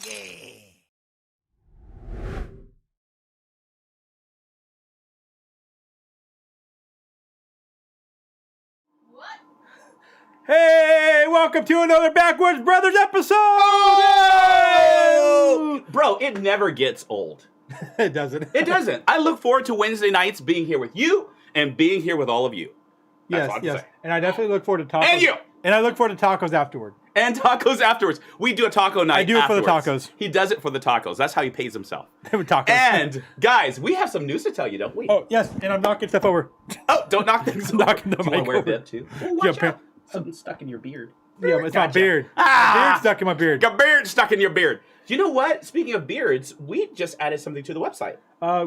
Yeah. Hey, welcome to another Backwoods Brothers episode! Oh! Bro, it never gets old. It doesn't. It doesn't. I look forward to Wednesday nights being here with you and being here with all of you. That's all I have to say. And I definitely look forward to tacos. And you! And I look forward to tacos afterward. And tacos afterwards. We do a taco night. I do it afterwards. for the tacos. He does it for the tacos. That's how he pays himself. Tacos. And, guys, we have some news to tell you, don't we? Oh, yes, and I'm knocking stuff over. Oh, don't knock things over. Knocking the Do you mic want to wear a over. bib, too? Oh, watch Yeah, out. Something stuck in your beard. Yeah, but it's my Gotcha. beard. Ah! Beard stuck in my beard. Got beard stuck in your beard. You know what? Speaking of beards, we just added something to the website.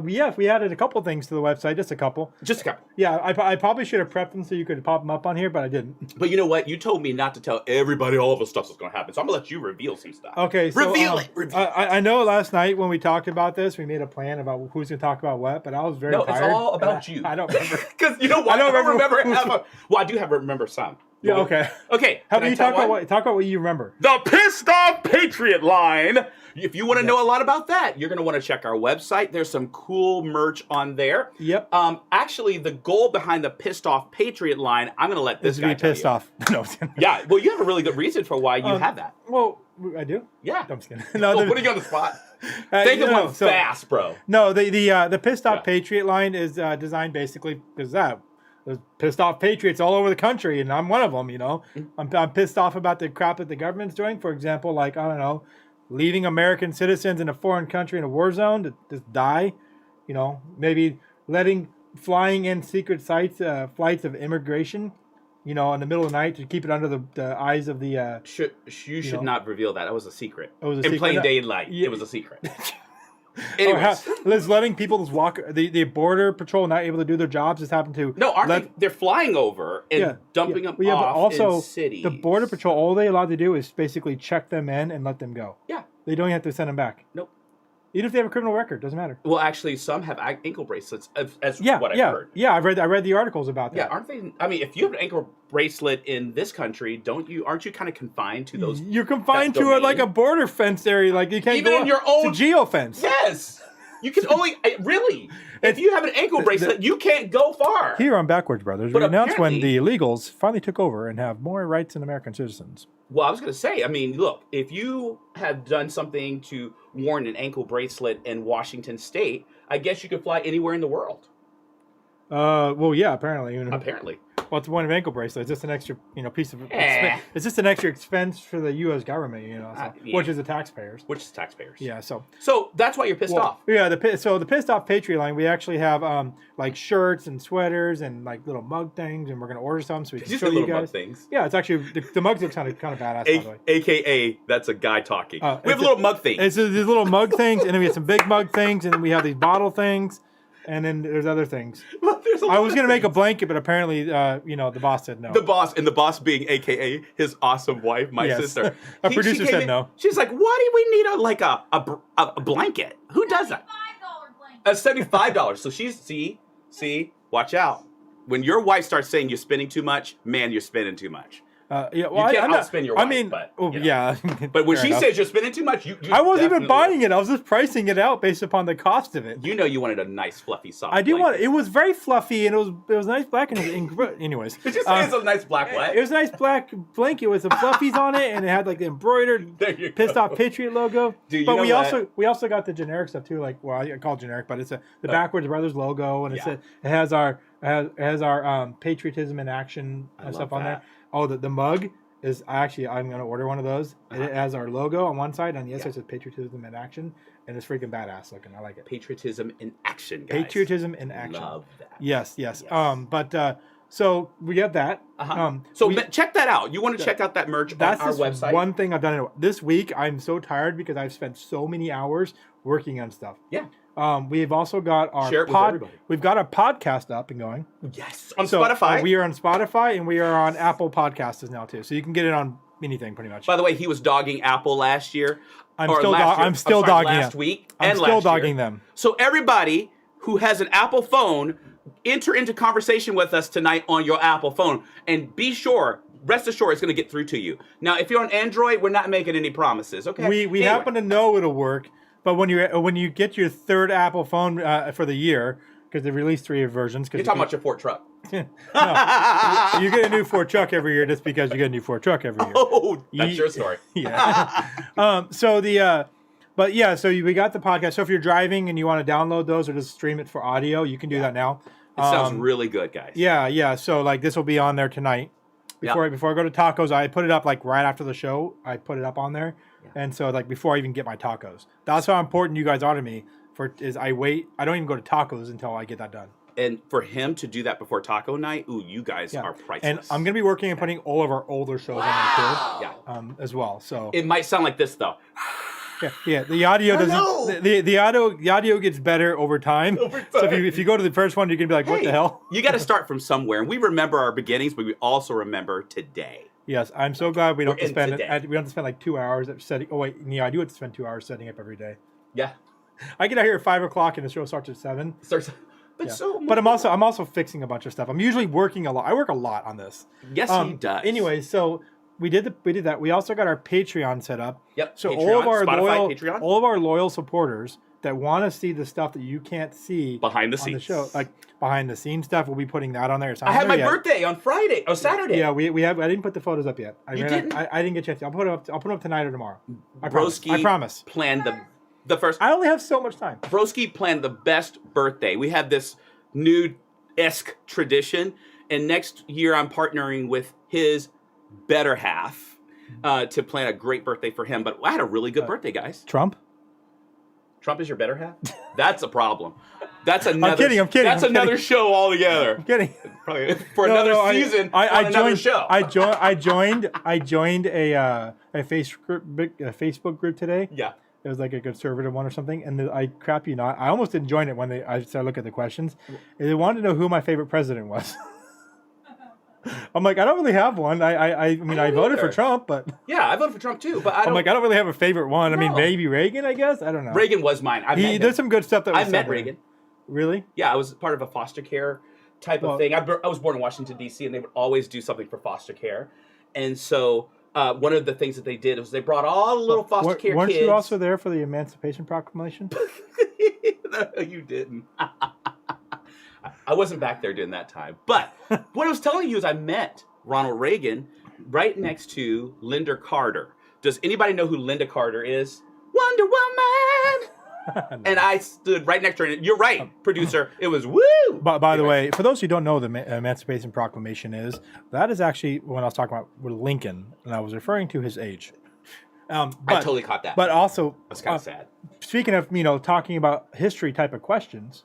We added a couple things to the website, just a couple. Just a couple. Yeah, I probably should have prepped them so you could pop them up on here, but I didn't. But you know what? You told me not to tell everybody all the stuff that's going to happen, so I'm going to let you reveal some stuff. Okay, so Reveal it. I know last night when we talked about this, we made a plan about who's going to talk about what, but I was very tired. No, it's all about you. I don't remember. Because you know what? I don't remember Well, I do remember some. Yeah, okay. Okay. How can about I you tell talk about what you remember? The Pissed Off Patriot line. If you want to know a lot about that, you're going to want to check our website. There's some cool merch on there. Yep. Actually, the goal behind the Pissed Off Patriot line, I'm going to let this guy be tell pissed you. off. No. Yeah. Well, you have a really good reason for why you have that. Well, I do. Yeah. I'm just kidding. No, putting you on the spot. Think of one fast, bro. No, the Pissed Off Patriot line is designed basically because there's pissed off patriots all over the country, and I'm one of them. You know, I'm pissed off about the crap that the government's doing. For example, like I don't know, leaving American citizens in a foreign country in a war zone to just die. You know, maybe flying in secret flights of immigration. You know, in the middle of the night to keep it under the eyes of the. You should not reveal that. That was a secret. It was a in secret. plain daylight. Yeah. It was a secret. Anyways. Letting people just walk. The border patrol not able to do their jobs. Just happen to. No, they're flying over and dumping them but off also, in cities. The border patrol, all they allowed to do is basically check them in and let them go. Yeah. They don't even have to send them back. Nope. Even if they have a criminal record, doesn't matter. Well, actually, some have ankle bracelets, as what I've heard. Yeah, I read the articles about that. Yeah, aren't they? I mean, if you have an ankle bracelet in this country, aren't you kind of confined to those? You're confined to like a border fence area. Like you can't even go in your own geofence. Yes. You can only really. If you have an ankle bracelet, you can't go far. Here on Backwoods Brothers, we announced when the illegals finally took over and have more rights than American citizens. Well, I was going to say, I mean, look, if you have done something to warrant an ankle bracelet in Washington State, I guess you could fly anywhere in the world. Well, yeah, apparently. Apparently. Well, it's one of ankle bracelet. It's just an extra, piece of. It's just an extra expense for the U.S. government, which is the taxpayers. Which is taxpayers. Yeah. So that's why you're pissed off. Yeah. The Pissed Off Patriot line, we actually have like shirts and sweaters and like little mug things, and we're gonna order some so we can show you guys. Mug things. Yeah, it's actually the mugs look kind of badass. By the way. AKA, that's a guy talking. We have little mug things. It's these little mug things, and then we have some big mug things, and then we have these bottle things. And then there's other things. I was going to make a blanket, but apparently, the boss said no. The boss being AKA his awesome wife, my sister. Our producer said no. She's like, why do we need a blanket? Who does that? $75. So see, watch out. When your wife starts saying you're spending too much, man, you're spending too much. You can't outspend your wife, yeah. But when she says you're spending too much, I wasn't even buying it. I was just pricing it out based upon the cost of it. You know you wanted a nice fluffy soft I do blanket. want it. It was very fluffy and it was nice black and anyways. Did you say it's a nice black blanket? It was a nice black blanket with some fluffies on it and it had like the embroidered Pissed Off Patriot logo. Dude, but we also got the generic stuff too, like I call it generic, but it's the Backwoods Brothers logo and it has our patriotism in action and stuff on there. Oh, the mug is I'm going to order one of those. It has our logo on one side, on the other side it says Patriotism in Action, and it's freaking badass looking. I like it. Patriotism in action, guys. Patriotism in Action. Love that. Yes. So we got that. Check that out. You want to check out that merch on our website? That's one thing I've done this week. I'm so tired because I've spent so many hours working on stuff. Yeah. We've also got our we've got our podcast up and going. Yes, on Spotify. We are on Spotify and we are on Apple Podcasts now too. So you can get it on anything pretty much. By the way, he was dogging Apple last year. I'm still dogging last week. I'm still dogging them. So everybody who has an Apple phone, enter into conversation with us tonight on your Apple phone, and be sure rest assured it's going to get through to you. Now, if you're on Android, we're not making any promises, okay? We Anyway. happen to know it'll work, but when you get your third Apple phone for the year, because they released 3 versions. You're talking about your Ford truck. No, you get a new Ford truck every year just because you get a new Ford truck every year. Oh, that's your story. Yeah. So we got the podcast. So if you're driving and you want to download those or just stream it for audio, you can do that now. It sounds really good, guys. Yeah. So like this will be on there tonight. Before I go to tacos, I put it up like right after the show. I put it up on there, and so like before I even get my tacos. That's how important you guys are to me. I wait. I don't even go to tacos until I get that done. And for him to do that before taco night, ooh, you guys are priceless. And I'm gonna be working and putting all of our older shows on there too. As well. So it might sound like this though. Yeah. The audio doesn't. The audio gets better over time. So if you go to the first one, you can be like, "What the hell?" You got to start from somewhere, and we remember our beginnings, but we also remember today. Yes, I'm so glad we don't have to spend we don't have to spend like 2 hours setting. Oh wait, yeah, I do have to spend 2 hours setting up every day. Yeah, I get out here at 5 o'clock, and the show starts at 7. But I'm also fixing a bunch of stuff. I'm usually working a lot. I work a lot on this. Yes, he does. Anyway, so. We did that. We also got our Patreon set up. Yep. So Patreon, all of our loyal supporters that want to see the stuff that you can't see behind the on scenes, the show, like behind the scenes stuff, we'll be putting that on there. It's I had my birthday on Friday or Saturday. Yeah, we have. I didn't put the photos up yet. You didn't? I didn't get a chance. I'll put them up tonight or tomorrow. I Broski promise. Planned the first. I only have so much time. Broski planned the best birthday. We have this new-esque tradition, and next year I'm partnering with his better half. To plan a great birthday for him, but I had a really good birthday, guys. Trump is your better half? That's a problem. That's another. I'm kidding. That's another show altogether. I'm kidding. Probably for another season. Another show. I joined a Facebook group today. Yeah. It was like a conservative one or something, and I crap you not, I almost didn't join it when I started looking at the questions. And they wanted to know who my favorite president was. I'm like, I don't really have one. I mean, I voted for Trump, but yeah, I voted for Trump too. But I don't really have a favorite one. No. I mean, maybe Reagan, I guess. I don't know. Reagan was mine. There's some good stuff that I met Reagan. Really? Yeah, I was part of a foster care type of thing. I was born in Washington D.C. and they would always do something for foster care, and so one of the things that they did was they brought all the little foster care kids. Weren't you also there for the Emancipation Proclamation? No, you didn't. I wasn't back there during that time. But what I was telling you is I met Ronald Reagan right next to Linda Carter. Does anybody know who Linda Carter is? Wonder Woman! No. And I stood right next to her. You're right, producer. It was woo! By the way, for those who don't know what the Emancipation Proclamation is, that is actually when I was talking about with Lincoln, and I was referring to his age. I totally caught that. But also, that's kind of sad. Speaking of, talking about history type of questions,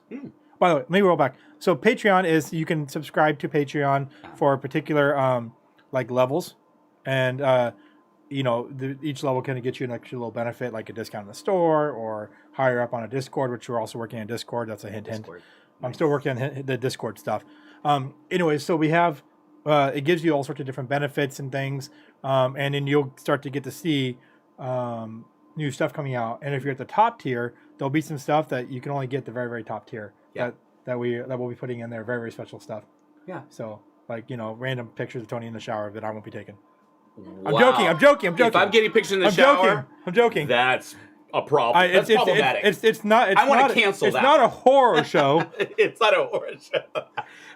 by the way, let me roll back. So Patreon is, you can subscribe to Patreon for particular levels, and each level kind of gets you an extra little benefit, like a discount in the store or higher up on a Discord, which we're also working on Discord. That's a hint. Nice. I'm still working on the Discord stuff. Anyway, so we have it gives you all sorts of different benefits and things, and then you'll start to get to see new stuff coming out. And if you're at the top tier, there'll be some stuff that you can only get at the very, very top tier. Yeah. That we'll be putting in there, very, very special stuff. Yeah. So random pictures of Tony in the shower that I won't be taking. Wow. I'm joking. If I'm getting pictures in the shower, I'm joking. That's a problem. That's problematic. It's not. I want to cancel that. It's not a horror show. It's not a horror show.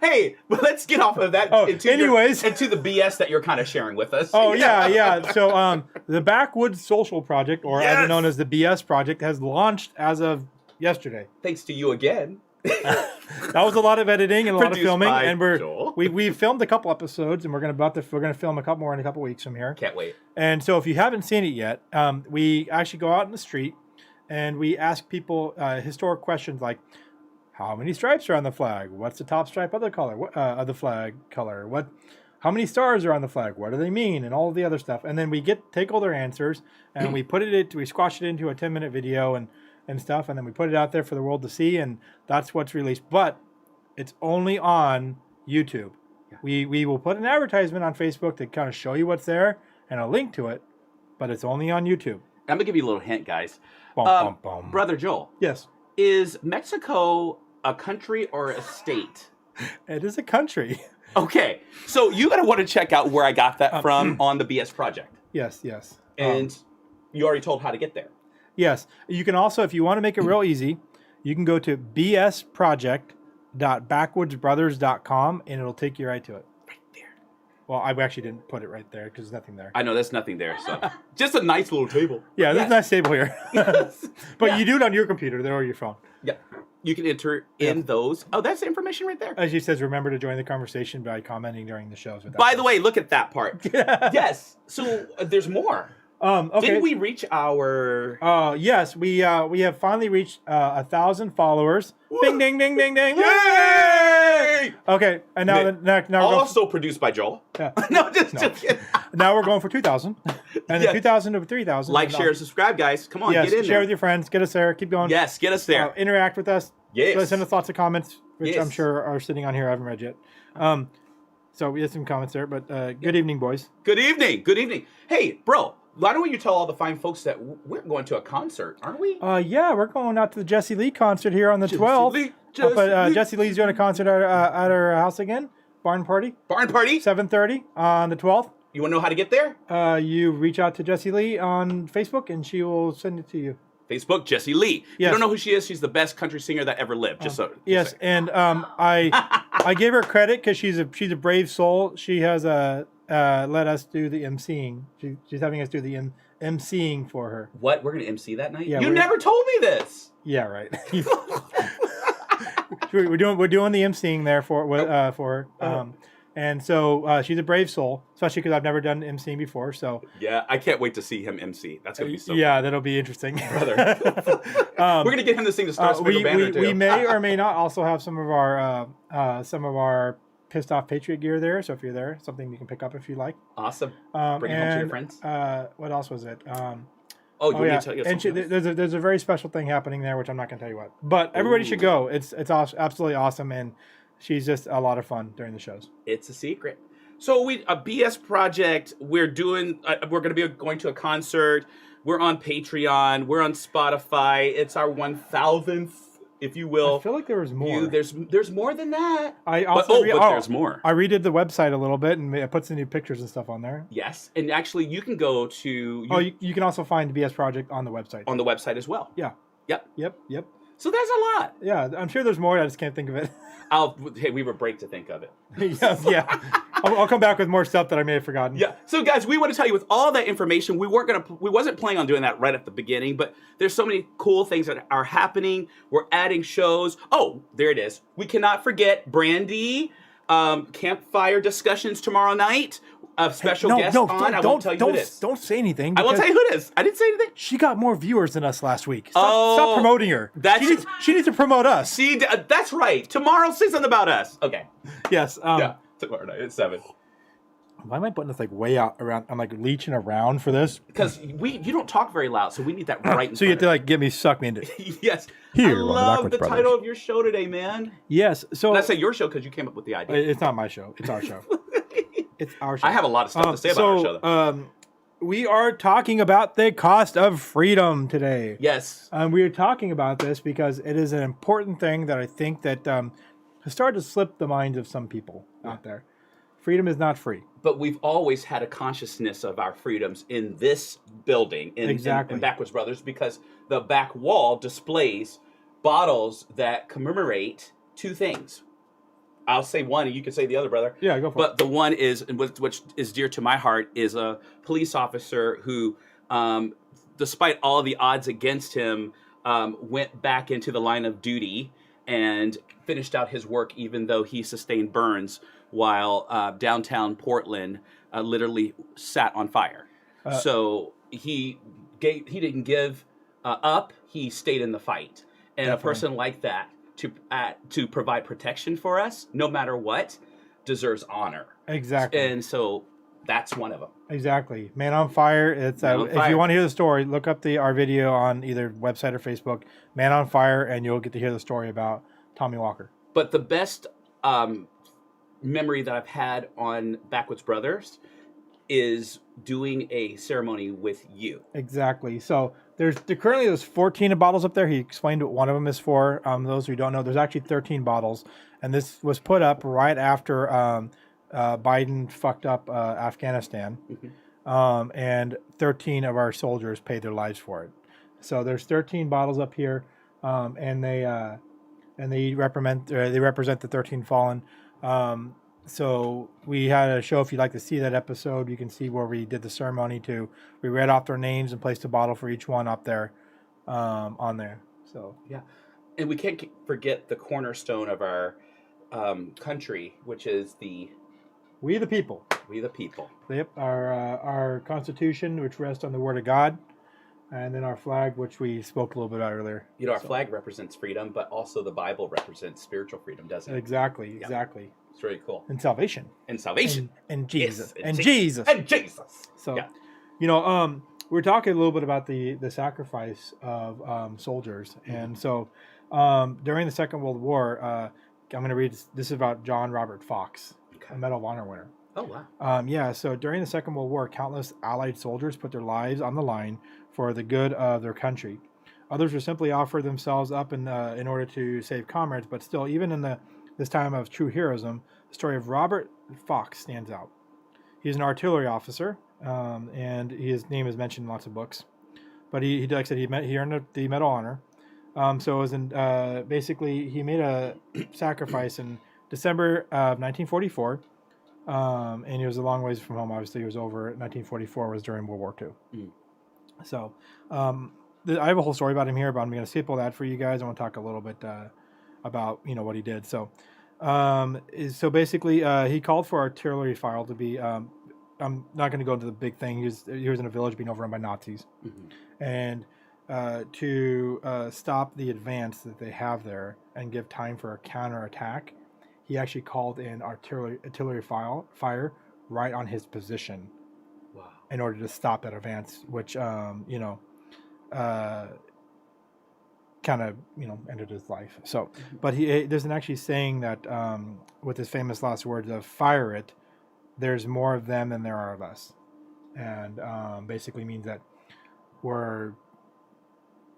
Hey, well, let's get off of that. Into the BS that you're kind of sharing with us. Oh yeah. So the Backwoods Social Project, or otherwise known as the BS Project, has launched as of yesterday. Thanks to you again. That was a lot of editing and a lot of filming, and Joel. we filmed a couple episodes, and we're gonna film a couple more in a couple weeks from here. Can't wait. And so, if you haven't seen it yet, we actually go out in the street and we ask people historic questions like, how many stripes are on the flag? What's the top stripe of the color of the flag color? How many stars are on the flag? What do they mean? And all of the other stuff. And then we take all their answers and we squash it into a 10-minute video and stuff, and then we put it out there for the world to see, and that's what's released. But it's only on YouTube. Yeah. We will put an advertisement on Facebook to kind of show you what's there and a link to it, but it's only on YouTube. I'm gonna give you a little hint, guys. Brother Joel. Yes. Is Mexico a country or a state? It is a country. Okay, so you gotta want to check out where I got that from on the BS Project. Yes, yes. And you already told how to get there. Yes. You can also, if you want to make it real easy, you can go to bsproject.backwoodsbrothers.com and it'll take you right to it. Right there. Well, I actually didn't put it right there because there's nothing there. I know there's nothing there, so just a nice little table. Yeah, there's a nice table here. Yes. But you do it on your computer or your phone. Yeah. You can enter in those. Oh, that's the information right there. As she says, remember to join the conversation by commenting during the shows. By the way, look at that part. Yes. So there's more. Okay. Didn't we reach our... Yes, we have finally reached 1,000 followers. Woo! Ding, ding, ding, ding, ding. Yay! Okay, and now we're Also produced by Joel. Yeah. No, just kidding. Now we're going for 2,000. And then 2,000 to 3,000. Like, share, subscribe, guys. Come on, yes, get in share there. with your friends. Get us there. Keep going. Yes, get us there. Interact with us. Yes. Send us lots of comments, which Yes. I'm sure are sitting on here. I haven't read yet. So we have some comments there, but good evening, boys. Good evening. Good evening. Hey, bro, why don't you tell all the fine folks that we're going to a concert, aren't we? Yeah, we're going out to the Jesse Lee concert here on the 12th. Jesse Lee's doing a concert at our house again. Barn party. Barn party. 7:30 on the 12th. You want to know how to get there? You reach out to Jesse Lee on Facebook, and she will send it to you. Facebook, Jesse Lee. Yes. You don't know who she is? She's the best country singer that ever lived. Yes, and I gave her credit because she's a brave soul. She has let us do the emceeing. She's having us do the emceeing for her. What? We're gonna MC that night? Yeah, you never told me this. Yeah, right. we're doing the emceeing there for her. And so she's a brave soul, especially because I've never done emceeing before. So yeah, I can't wait to see him MC. That's gonna be so. Yeah, that'll be interesting, brother. We're gonna get him to sing the Star Spangled Banner too. We may or may not also have some of our Pissed Off Patriot gear there. So if you're there, something you can pick up if you like. Awesome. Bring it home to your friends. What else was it? Yeah. There's a very special thing happening there, which I'm not going to tell you what. But everybody should go. It's absolutely awesome, and she's just a lot of fun during the shows. It's a secret. So a BS Project. We're doing. We're going to be going to a concert. We're on Patreon. We're on Spotify. It's our 1,000th, if you will. I feel like there was more. There's more than that. But there's more. I redid the website a little bit and I put some new pictures and stuff on there. Yes, and actually you can go to... you can also find the BS Project on the website. On the website as well. Yeah. Yep. So there's a lot. Yeah, I'm sure there's more. I just can't think of it. Hey, we were break to think of it. Yeah. I'll come back with more stuff that I may have forgotten. Yeah. So guys, we want to tell you with all that information, we wasn't planning on doing that right at the beginning, but there's so many cool things that are happening. We're adding shows. Oh, there it is. We cannot forget Brandy, campfire discussions tomorrow night. A special guest on. I won't tell you who it is. Don't say anything. I won't tell you who it is. I didn't say anything. She got more viewers than us last week. Stop promoting her. She needs to promote us. That's right. Tomorrow, say something about us. Okay. Yes. Tomorrow night at 7. Why am I putting this like way out around? I'm like leeching around for this because you don't talk very loud, so we need that right. So you have to like suck me into it. Yes. Here, I love the title of your show today, man. Yes. So and I say your show because you came up with the idea. It's not my show. It's our show. It's our show. I have a lot of stuff to say about our show, though. We are talking about the cost of freedom today. Yes. We are talking about this because it is an important thing that I think that has started to slip the minds of some people out there. Freedom is not free. But we've always had a consciousness of our freedoms in this building, in Backwoods Brothers, because the back wall displays bottles that commemorate two things. I'll say one, and you can say the other, brother. Yeah, go for it. But the one is, which is dear to my heart, is a police officer who, despite all the odds against him, went back into the line of duty and finished out his work, even though he sustained burns while downtown Portland literally sat on fire. So he didn't give up. He stayed in the fight. And definitely. A person like that, to provide protection for us, no matter what, deserves honor. Exactly. And so that's one of them. Exactly. Man on Fire. It's if you want to hear the story, look up our video on either website or Facebook, Man on Fire, and you'll get to hear the story about Tommy Walker. But the best memory that I've had on Backwoods Brothers is doing a ceremony with you. Exactly. So currently there's 14 bottles up there. He explained what one of them is for. Those who don't know, there's actually 13 bottles, and this was put up right after Biden fucked up Afghanistan, and 13 of our soldiers paid their lives for it. So there's 13 bottles up here, and they represent the 13 fallen. So we had a show. If you'd like to see that episode, you can see where we did the ceremony. We read off their names and placed a bottle for each one up there, on there. So yeah, and we can't forget the cornerstone of our country, which is we the people. We the people. Yep, our Constitution, which rests on the Word of God, and then our flag, which we spoke a little bit about earlier. You know, our flag represents freedom, but also the Bible represents spiritual freedom, doesn't it? Exactly. It's really cool. And salvation. And salvation. And Jesus. Yes, and Jesus. And Jesus. So, we're talking a little bit about the sacrifice of soldiers. And so during the Second World War, I'm going to read this is about John Robert Fox, a Medal of Honor winner. Oh, wow. So during the Second World War, countless Allied soldiers put their lives on the line for the good of their country. Others would simply offer themselves up in order to save comrades, but still, even in this time of true heroism, the story of Robert Fox stands out. He's an artillery officer, and his name is mentioned in lots of books. But he like I said, he earned the Medal of Honor. So it was basically he made a sacrifice in December of 1944. And he was a long ways from home. Obviously, he was over. 1944 was during World War II. So, I have a whole story about him here, but I'm going to skip all that for you guys. I want to talk a little bit about what he did. So, basically, he called for artillery fire to be. I'm not going to go into the big thing. He was in a village being overrun by Nazis, and to stop the advance that they have there and give time for a counterattack. He actually called in artillery fire right on his position. Wow. In order to stop that advance, which kind of ended his life. So, but there's an actually saying that with his famous last words of "fire it," there's more of them than there are of us, and basically means that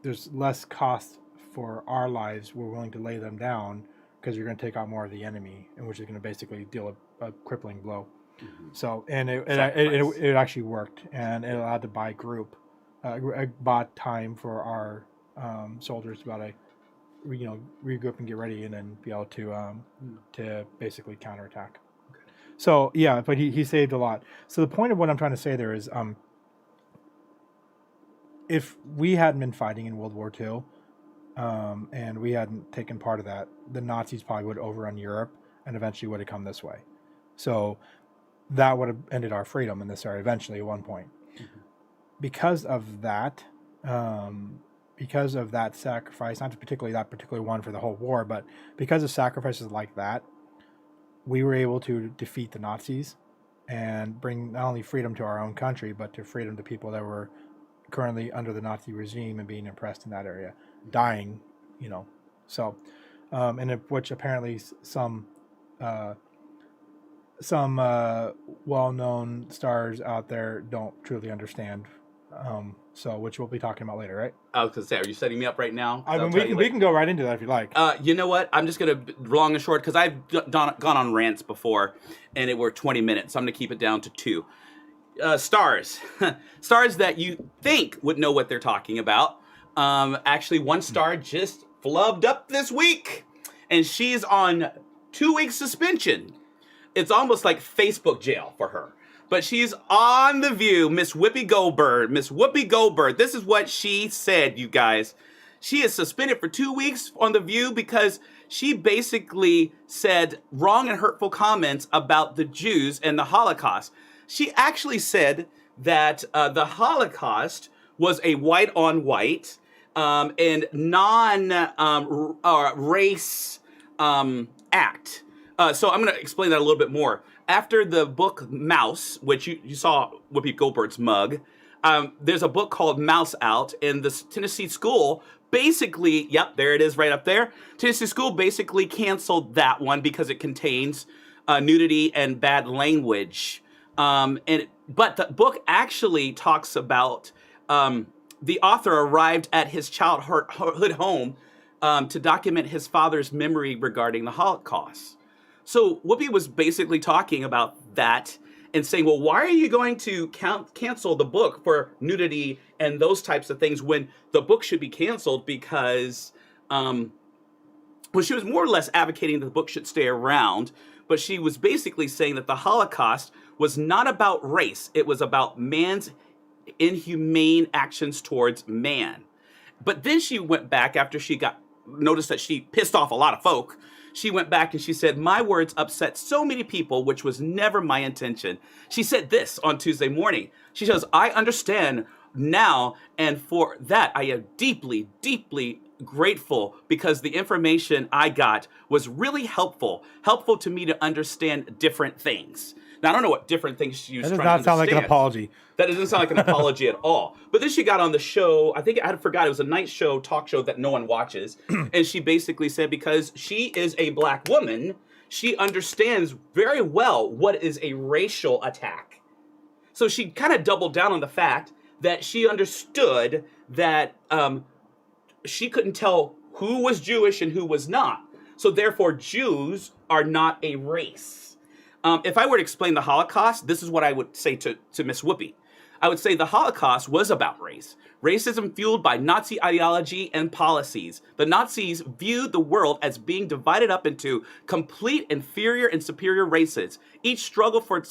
there's less cost for our lives. We're willing to lay them down, because you're going to take out more of the enemy, and which is going to basically deal a crippling blow. So, and it actually worked, and it allowed to bought time for our soldiers to be able to, regroup and get ready, and then be able to basically counterattack. Okay. So yeah, but he saved a lot. So the point of what I'm trying to say there is, if we hadn't been fighting in World War II. And we hadn't taken part of that, the Nazis probably would overrun Europe and eventually would have come this way. So that would have ended our freedom in this area eventually at one point. Because of that sacrifice, not particularly that particular one for the whole war, but because of sacrifices like that, we were able to defeat the Nazis and bring not only freedom to our own country, but to freedom to people that were currently under the Nazi regime and being oppressed in that area. Dying, so, which apparently some well-known stars out there don't truly understand. So, which we'll be talking about later, right? I was gonna say, are you setting me up right now? I mean, we can go right into that if you like. You know what? I'm just gonna long and short, because I've gone on rants before, and it were 20 minutes. So I'm gonna keep it down to 2. Stars, stars that you think would know what they're talking about. Actually, one star just flubbed up this week, and she's on 2-week suspension. It's almost like Facebook jail for her. But she's on The View, Miss Whoopi Goldberg. Miss Whoopi Goldberg, this is what she said, you guys. She is suspended for 2 weeks on The View because she basically said wrong and hurtful comments about the Jews and the Holocaust. She actually said that the Holocaust was a white-on-white and non-race act. So I'm going to explain that a little bit more. After the book Mouse, which you saw Whoopi Goldberg's mug, there's a book called Mouse Out, and the Tennessee school basically, yep, there it is right up there. Tennessee school basically canceled that one because it contains nudity and bad language. But the book actually talks about the author arrived at his childhood home to document his father's memory regarding the Holocaust. So Whoopi was basically talking about that and saying, well, why are you going to cancel the book for nudity and those types of things when the book should be canceled because, well, she was more or less advocating that the book should stay around, but she was basically saying that the Holocaust was not about race. It was about man's inhumane actions towards man. But then she went back after she noticed that she pissed off a lot of folk. She went back and she said, my words upset so many people, which was never my intention. She said this on Tuesday morning. She says, I understand now, and for that I am deeply, deeply grateful because the information I got was really helpful to me to understand different things. Now, I don't know what different things she was trying to understand. That does not sound like an apology. That doesn't sound like an apology at all. But then she got on the show, I think I forgot, it was a night show, talk show that no one watches. And she basically said because she is a black woman, she understands very well what is a racial attack. So she kind of doubled down on the fact that she understood that she couldn't tell who was Jewish and who was not. So therefore, Jews are not a race. If I were to explain the Holocaust, this is what I would say to Miss Whoopi. I would say the Holocaust was about race. Racism fueled by Nazi ideology and policies. The Nazis viewed the world as being divided up into complete inferior and superior races. Each struggled for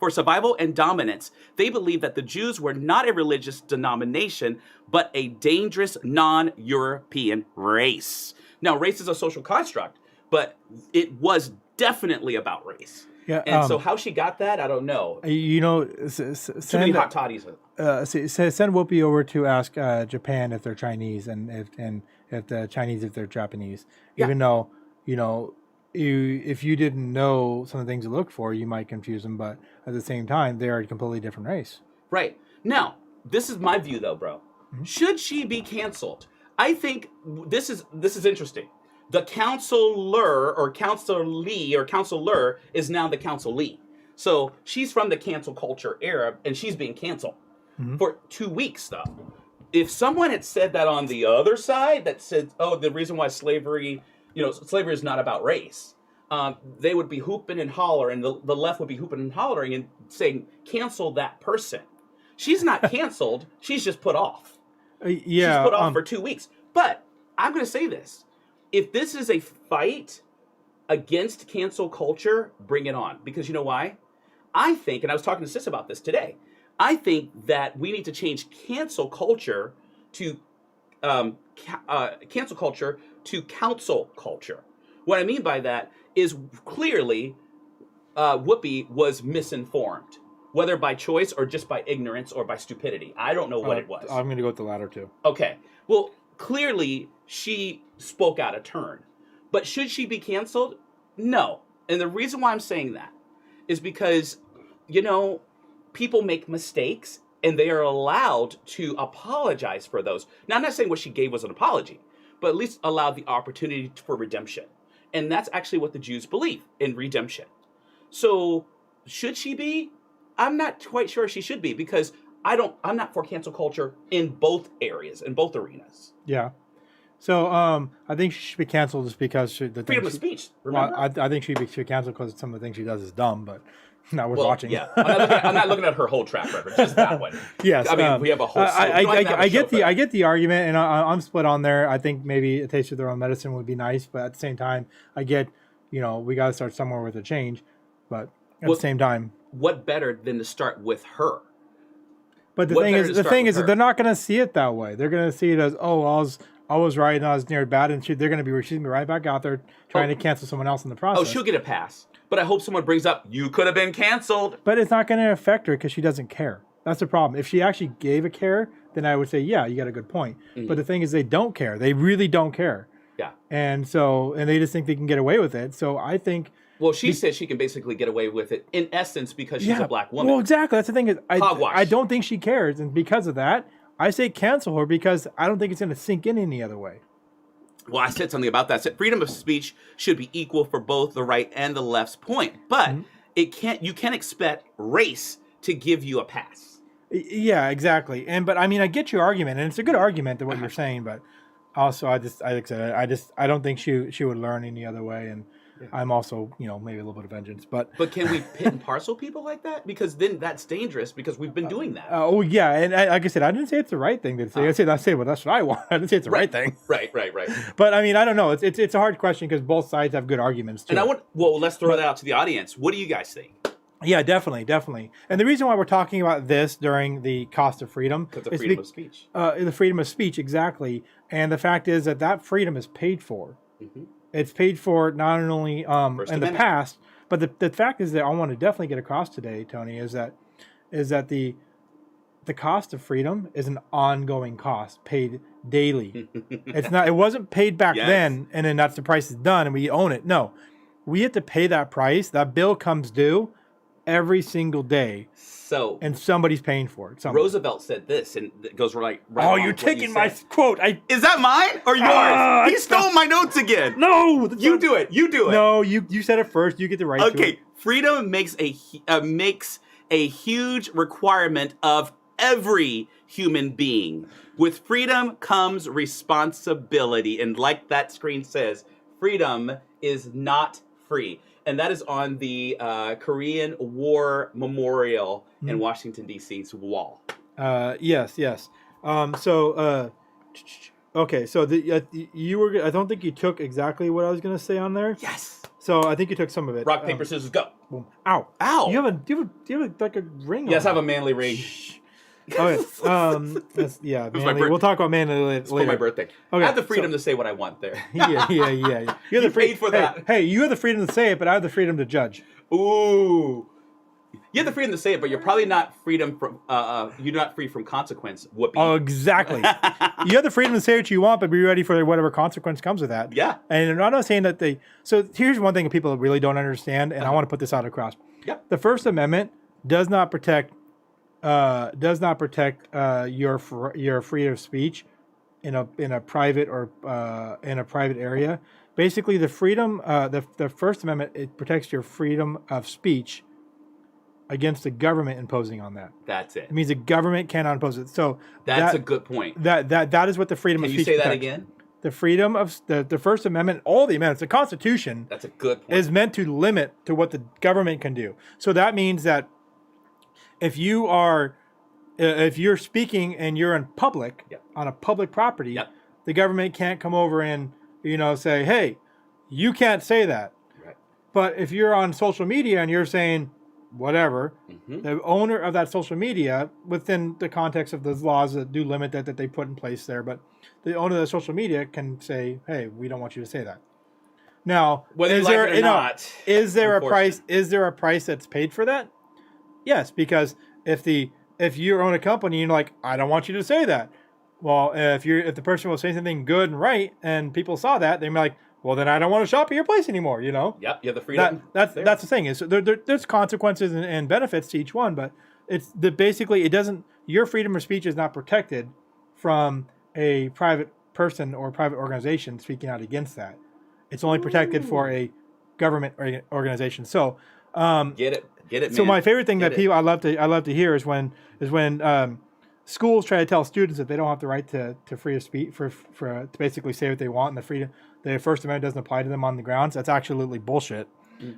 survival and dominance. They believed that the Jews were not a religious denomination, but a dangerous non-European race. Now, race is a social construct, but it was definitely about race. Yeah, and so how she got that, I don't know. You know, Too many hot toddies. Send Whoopi over to ask Japan if they're Chinese and if the Chinese if they're Japanese. Yeah. Even though, you know, if you didn't know some of the things to look for, you might confuse them. But at the same time, they are a completely different race. Right. Now, this is my view, though, bro. Mm-hmm. Should she be canceled? I think this is interesting. The counselor or counselee or counselor is now the counselee. So she's from the cancel culture era, and she's being canceled for 2 weeks, though. If someone had said that on the other side, that said, oh, the reason why slavery is not about race, they would be hooping and hollering, the left would be hooping and hollering and saying, cancel that person. She's not canceled. She's just put off. Yeah. She's put off for 2 weeks. But I'm going to say this. If this is a fight against cancel culture, bring it on. Because you know why? I think, and I was talking to Sis about this today, I think that we need to change cancel culture to counsel culture. What I mean by that is clearly Whoopi was misinformed, whether by choice or just by ignorance or by stupidity. I don't know what it was. I'm going to go with the latter too. Okay. Well, clearly she spoke out of turn. But should she be canceled? No. And the reason why I'm saying that is because, you know, people make mistakes and they are allowed to apologize for those. Now, I'm not saying what she gave was an apology, but at least allowed the opportunity for redemption. And that's actually what the Jews believe, in redemption. So should she be? I'm not quite sure she should be, because I'm not for cancel culture in both areas, in both arenas. Yeah. So I think she should be canceled just because freedom of speech. Remember? Well, I think she should be canceled because some of the things she does is dumb, but not worth watching. Yeah, I'm not looking at her whole track record, just that one. Yes, I mean we have a whole. I get the argument, and I'm split on there. I think maybe a taste of their own medicine would be nice, but at the same time, I get, you know, we got to start somewhere with a change, but at the same time, what better than to start with her? But the thing is, they're not going to see it that way. They're going to see it as, oh, I was right and I was near bad, and she's going to be right back out there trying to cancel someone else in the process. Oh, she'll get a pass. But I hope someone brings up, you could have been canceled. But it's not going to affect her because she doesn't care. That's the problem. If she actually gave a care, then I would say, yeah, you got a good point. Mm-hmm. But the thing is, they don't care. They really don't care. Yeah. And they just think they can get away with it. So I think... Well, she says she can basically get away with it, in essence, because she's a black woman. Well, exactly. That's the thing. I don't think she cares. And because of that, I say cancel her, because I don't think it's going to sink in any other way. Well, I said something about that. I said freedom of speech should be equal for both the right and the left's point. But you can't expect race to give you a pass. Yeah, exactly. But I mean, I get your argument, and it's a good argument to what you're saying, but Also, like I said, I don't think she would learn any other way, and I'm also, maybe a little bit of vengeance, but can we pit and parcel people like that? Because then that's dangerous because we've been doing that. Oh yeah, and like I said, I didn't say it's the right thing to say. I said, well, that's what I want. I didn't say it's the right thing. Right. But I mean, I don't know. It's a hard question because both sides have good arguments too. And let's throw that out to the audience. What do you guys think? Yeah, definitely. And the reason why we're talking about this during the cost of freedom is the freedom of speech. The freedom of speech, exactly. And the fact is that freedom is paid for. Mm-hmm. It's paid for not only in the past, but the fact is that I want to definitely get across today, Tony, is that the cost of freedom is an ongoing cost paid daily. It wasn't paid back then, and then that's the price is done and we own it. No, we have to pay that price. That bill comes due every single day. So, and somebody's paying for it. Roosevelt said this, and it goes right you're taking my quote. Is that mine or yours? He stole my notes again. No, you do it. No, you said it first. You get the right. Okay, freedom makes a huge requirement of every human being. With freedom comes responsibility, and like that screen says, freedom is not free. And that is on the Korean War Memorial in Washington, D.C.'s wall. Yes. Okay. So you were. I don't think you took exactly what I was going to say on there. Yes. So I think you took some of it. Rock, paper, scissors, go. Boom. Ow. You have like a ring. Yes, I have a manly ring. Okay. Manly. We'll talk about manly later. For my birthday. Okay. I have the freedom to say what I want there. Yeah. You have the paid for that. Hey, you have the freedom to say it, but I have the freedom to judge. Ooh. You have the freedom to say it, but you're probably not freedom from. You're not free from consequence. Whoopee. Oh, exactly. You have the freedom to say what you want, but be ready for whatever consequence comes with that. Yeah. And I'm not saying that they. So here's one thing that people really don't understand, and I want to put this out across. Yeah. The First Amendment does not protect your freedom of speech in a private or in a private area. Basically, the freedom the First Amendment, it protects your freedom of speech against the government imposing on that. That's it. It means the government cannot impose it. So that's a good point. That is what the freedom of speech. Can you say protects. that again? The freedom of the First Amendment, all the amendments, the Constitution. That's a good point. Is meant to limit to what the government can do. So that means that if you're speaking and you're in public on a public property, the government can't come over and say, hey, you can't say that. Right. But if you're on social media and you're saying whatever, the owner of that social media, within the context of those laws that do limit that they put in place there, but the owner of the social media can say, hey, we don't want you to say that. Now, whether you like it or not, is there a price? Is there a price that's paid for that? Yes, because if you own a company and you're like, I don't want you to say that. Well, if the person will say something good and right, and people saw that, they're like, well, then I don't want to shop at your place anymore. Yep, you have the freedom. That's the thing is there's consequences and benefits to each one, but basically it doesn't. Your freedom of speech is not protected from a private person or private organization speaking out against that. It's only protected for a government organization. So get it, man. So my favorite thing I love to hear is when schools try to tell students that they don't have the right to free speech to basically say what they want, and the First Amendment doesn't apply to them on the grounds. That's absolutely bullshit.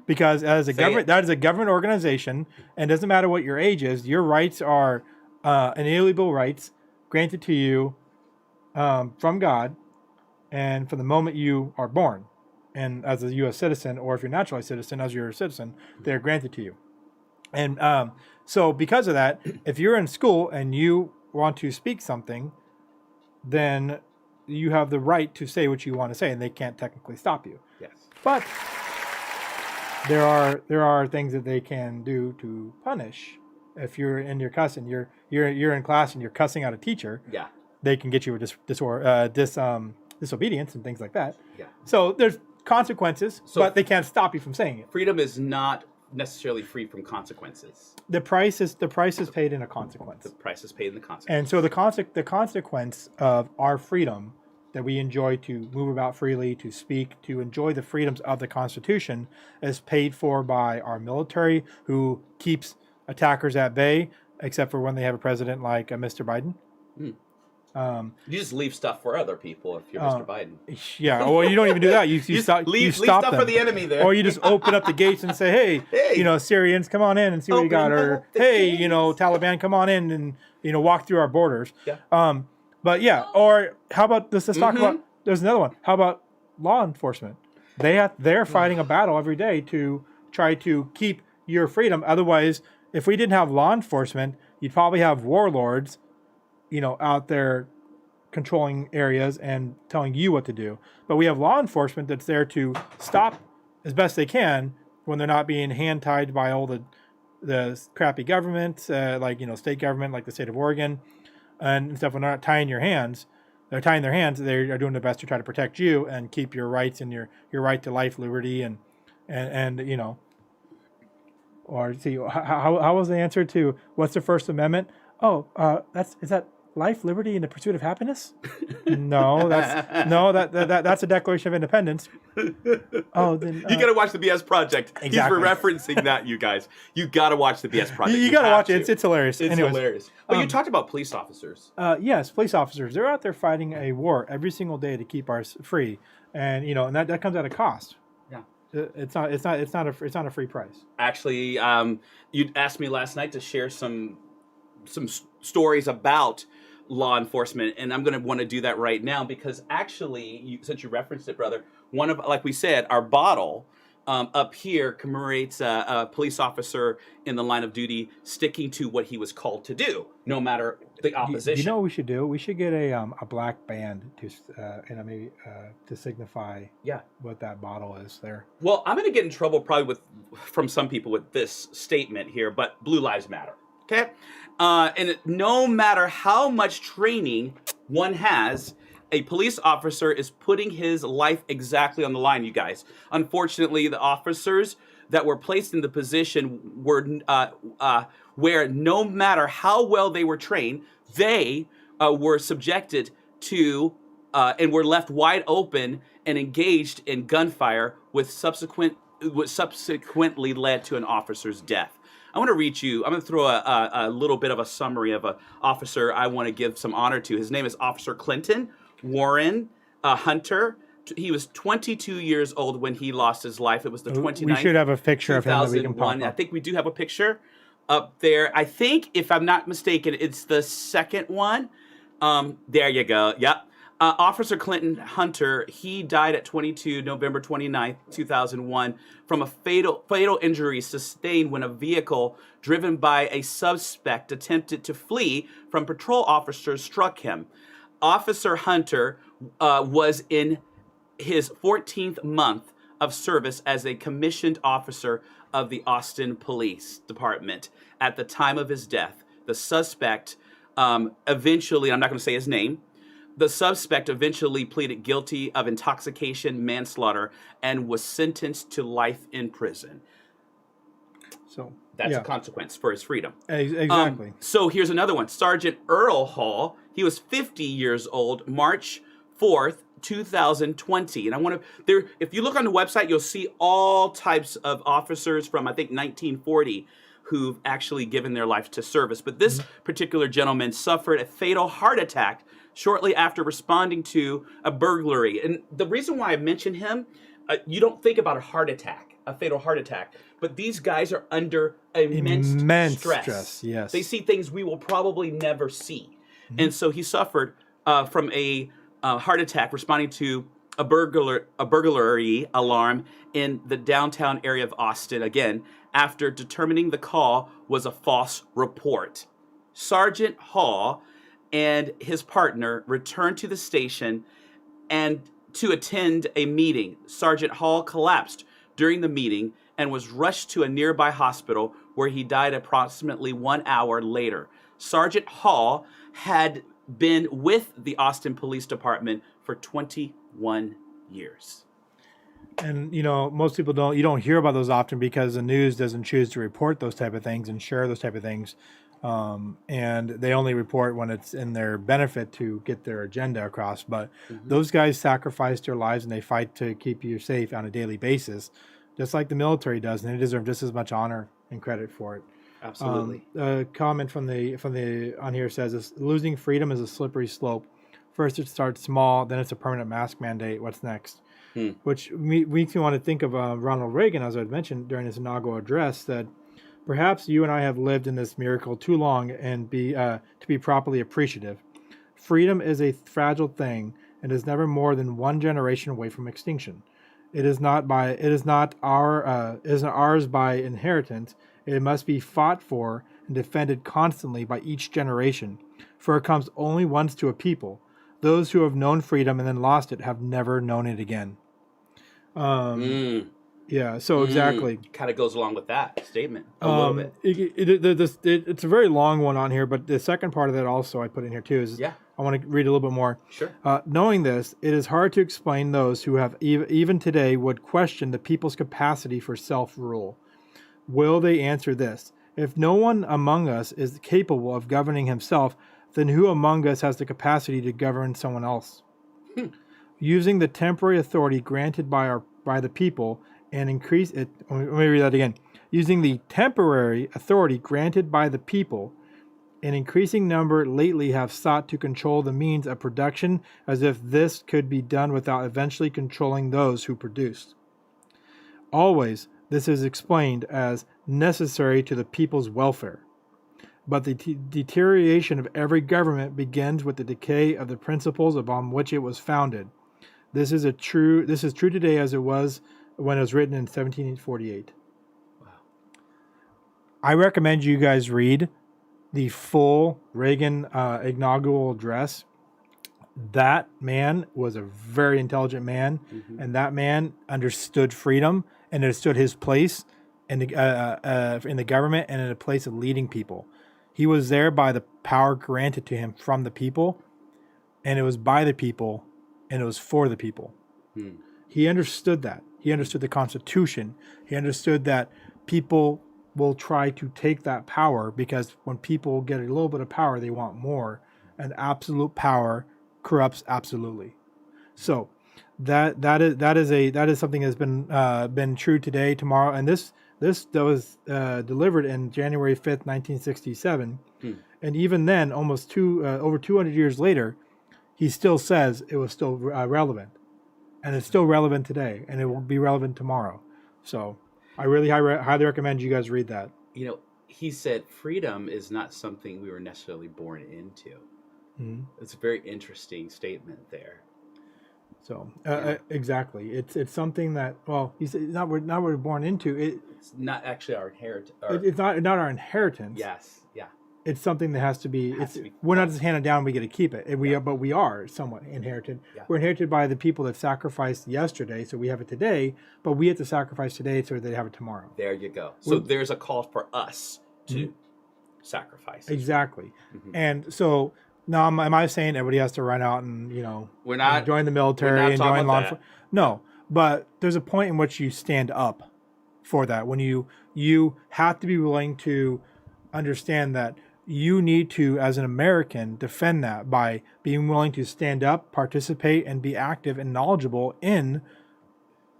Because as a government, that is a government organization, and it doesn't matter what your age is. Your rights are inalienable rights granted to you from God, and from the moment you are born, and as a U.S. citizen, or if you're a naturalized citizen, as you're a citizen, they're granted to you. And so because of that, if you're in school and you want to speak something, then you have the right to say what you want to say, and they can't technically stop you. Yes. But there are things that they can do to punish. If you're in your cussing, you're in class and you're cussing out a teacher. Yeah. They can get you a disobedience and things like that. Yeah. So there's consequences, but they can't stop you from saying it. Freedom is not necessarily free from consequences. The price is paid in a consequence. The price is paid in the consequence. And so the consequence of our freedom that we enjoy to move about freely, to speak, to enjoy the freedoms of the Constitution is paid for by our military, who keeps attackers at bay, except for when they have a president like Mr. Biden. You just leave stuff for other people if you're Mr. Biden. Yeah, well, you don't even do that. You stop. Leave you stop stuff them. for the enemy there. Or you just open up the gates and say, hey, Syrians, come on in and see what you got. Or hey, Taliban, come on in and walk through our borders. Yeah. But yeah, or how about let's talk about. There's another one. How about law enforcement? They're fighting a battle every day to try to keep your freedom. Otherwise, if we didn't have law enforcement, you'd probably have warlords, out there controlling areas and telling you what to do. But we have law enforcement that's there to stop as best they can when they're not being hand-tied by all the crappy government, like state government, like the state of Oregon, and stuff. When they're not tying your hands, they're tying their hands. They are doing their best to try to protect you and keep your rights and your right to life, liberty, and or see how was the answer to what's the First Amendment? Is that life, liberty, and the pursuit of happiness? No, that's a Declaration of Independence. Oh, then you got to watch the BS Project. Exactly. He's referencing that, you guys. You got to watch the BS Project. You got to watch it. It's hilarious. It's hilarious. But you talked about police officers. Yes, police officers. They're out there fighting a war every single day to keep us free, and and that comes at a cost. Yeah. It's not a free price. Actually, you asked me last night to share some stories about law enforcement, and I'm going to want to do that right now because actually, since you referenced it, brother, one of, like we said, our bottle up here commemorates a police officer in the line of duty sticking to what he was called to do, no matter the opposition. You know what we should do? We should get a black band to maybe to signify what that bottle is there. Well, I'm going to get in trouble probably from some people with this statement here, but Blue Lives Matter. Okay? And no matter how much training one has, a police officer is putting his life exactly on the line, you guys. Unfortunately, the officers that were placed in the position were where no matter how well they were trained, they were subjected to and were left wide open and engaged in gunfire, which subsequently led to an officer's death. I want to read you, I'm going to throw a little bit of a summary of an officer I want to give some honor to. His name is Officer Clinton Warren Hunter. He was 22 years old when he lost his life. It was the 29th. We should have a picture of him that we can pop up. I think we do have a picture up there. I think, if I'm not mistaken, it's the second one. There you go. Yep. Officer Clinton Hunter, he died at November 29th, 2001, from a fatal injury sustained when a vehicle driven by a suspect attempted to flee from patrol officers struck him. Officer Hunter was in his 14th month of service as a commissioned officer of the Austin Police Department. At the time of his death, the suspect eventually, I'm not going to say his name, the suspect eventually pleaded guilty of intoxication, manslaughter, and was sentenced to life in prison. So that's a consequence for his freedom. Exactly. So here's another one. Sergeant Earl Hall, he was 50 years old, March 4th, 2020. And I want to, if you look on the website, you'll see all types of officers from, I think, 1940 who've actually given their life to service. But this particular gentleman suffered a fatal heart attack shortly after responding to a burglary. And the reason why I mention him, you don't think about a fatal heart attack, but these guys are under immense stress. Yes. They see things we will probably never see. And so he suffered from a heart attack responding to a burglary alarm in the downtown area of Austin, again, after determining the call was a false report. Sergeant Hall and his partner returned to the station and to attend a meeting. Sergeant Hall collapsed during the meeting and was rushed to a nearby hospital where he died approximately 1 hour later. Sergeant Hall had been with the Austin Police Department for 21 years. And, most people you don't hear about those often because the news doesn't choose to report those type of things and share those type of things. And they only report when it's in their benefit to get their agenda across. But those guys sacrifice their lives and they fight to keep you safe on a daily basis, just like the military does. And they deserve just as much honor and credit for it. Absolutely. A comment from the on here says losing freedom is a slippery slope. First it starts small, then it's a permanent mask mandate. What's next? Which makes me want to think of Ronald Reagan, as I had mentioned during his inaugural address, that perhaps you and I have lived in this miracle too long and to be properly appreciative. Freedom is a fragile thing and is never more than one generation away from extinction. It is not ours by inheritance. It must be fought for and defended constantly by each generation, for it comes only once to a people. Those who have known freedom and then lost it have never known it again. Yeah, so exactly. Kind of goes along with that statement a little bit. It's a very long one on here, but the second part of that also I put in here too is I want to read a little bit more. Sure. Knowing this, it is hard to explain those who have even today would question the people's capacity for self-rule. Will they answer this? If no one among us is capable of governing himself, then who among us has the capacity to govern someone else? Using the temporary authority granted by the people and increase it. Let me read that again. Using the temporary authority granted by the people, an increasing number lately have sought to control the means of production as if this could be done without eventually controlling those who produce. Always, this is explained as necessary to the people's welfare. But the deterioration of every government begins with the decay of the principles upon which it was founded. This is true today as it was when it was written in 1748. Wow. I recommend you guys read the full Reagan inaugural address. That man was a very intelligent man, and that man understood freedom and understood his place in the government and in a place of leading people. He was there by the power granted to him from the people, and it was by the people, and it was for the people. He understood that. He understood the Constitution. He understood that people will try to take that power because when people get a little bit of power, they want more, and absolute power corrupts absolutely. So that is something that's been true today, tomorrow, and this was delivered in January 5th, 1967, and even then, almost over 200 years later, he still says it was still relevant, and it's still relevant today, and it will be relevant tomorrow. So I really highly recommend you guys read that. You know, he said freedom is not something we were necessarily born into. It's a very interesting statement there. So exactly, it's something that he said not we're born into. It's not actually our inheritance. It's not our inheritance. Yes, yeah. It's something that has to be. We're not just handed down. We get to keep it. But we are somewhat inherited. Yeah. We're inherited by the people that sacrificed yesterday, so we have it today. But we have to sacrifice today so they have it tomorrow. There you go. So there's a call for us to sacrifice. Exactly, and so. Now, am I saying everybody has to run out and we're not join the military and join law enforcement? No, but there's a point in which you stand up for that. When you have to be willing to understand that you need to, as an American, defend that by being willing to stand up, participate, and be active and knowledgeable in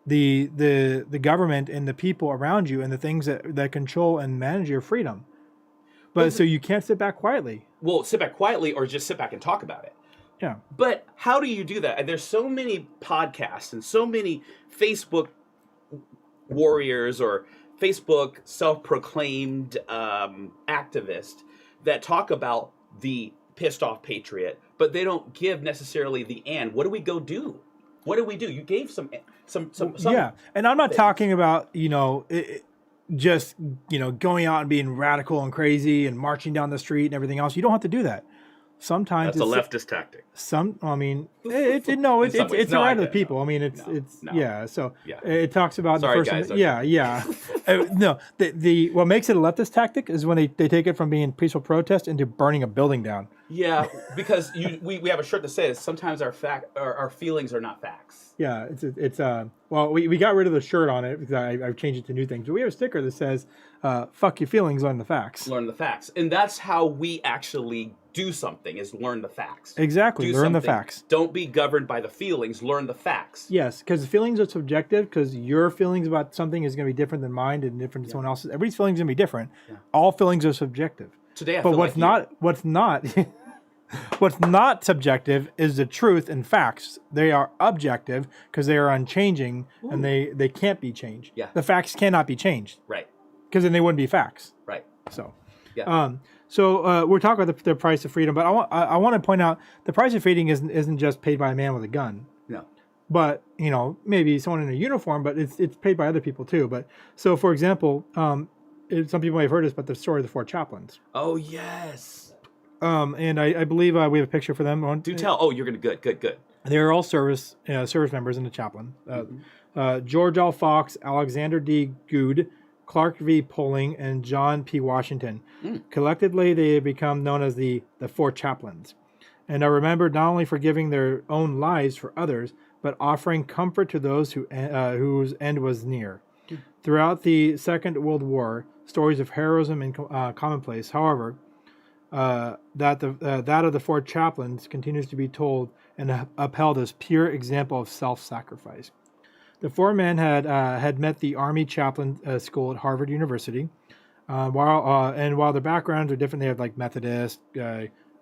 the government and the people around you and the things that control and manage your freedom. But so you can't sit back quietly. Well, sit back quietly or just sit back and talk about it. Yeah. But how do you do that? And there's so many podcasts and so many Facebook warriors or Facebook self-proclaimed activists that talk about the pissed off patriot, but they don't give necessarily the and. What do we go do? What do we do? You gave some yeah, and I'm not talking about just going out and being radical and crazy and marching down the street and everything else. You don't have to do that. Sometimes that's a leftist tactic. It's the right of the people. I mean, yeah. So it talks about Sorry, the first. guys, Yeah. No, the what makes it a leftist tactic is when they take it from being peaceful protest into burning a building down. Yeah, because we have a shirt that says sometimes our feelings are not facts. Yeah, we got rid of the shirt on it because I've changed it to new things. But we have a sticker that says "Fuck your feelings, learn the facts." Learn the facts, and that's how we actually do something, is learn the facts. Exactly, learn the facts. Don't be governed by the feelings, learn the facts. Yes, because feelings are subjective, because your feelings about something is going to be different than mine and different than someone else's. Everybody's feelings are going to be different. Yeah. All feelings are subjective. Today I but feel what's not what's not subjective is the truth and facts. They are objective because they are unchanging. Ooh. And they can't be changed. Yeah. The facts cannot be changed. Right. Because then they wouldn't be facts. Right. So, yeah. So we're talking about the price of freedom, but I want to point out the price of freedom isn't just paid by a man with a gun. No. But maybe someone in a uniform, but it's paid by other people too. But so, for example, some people may have heard this, but the story of the 4 chaplains. Oh yes. And I believe we have a picture for them. Do tell. Oh, you're gonna good. They're all service members in the chaplain. George L. Fox, Alexander D. Good, Clark V. Poling, and John P. Washington. Collectively, they have become known as the 4 chaplains, and are remembered not only for giving their own lives for others, but offering comfort to those whose end was near. Throughout the Second World War, stories of heroism and commonplace. However, that of the 4 chaplains continues to be told and upheld as pure example of self-sacrifice. The 4 men had met the Army chaplain school at Harvard University. While their backgrounds are different, they have like Methodist,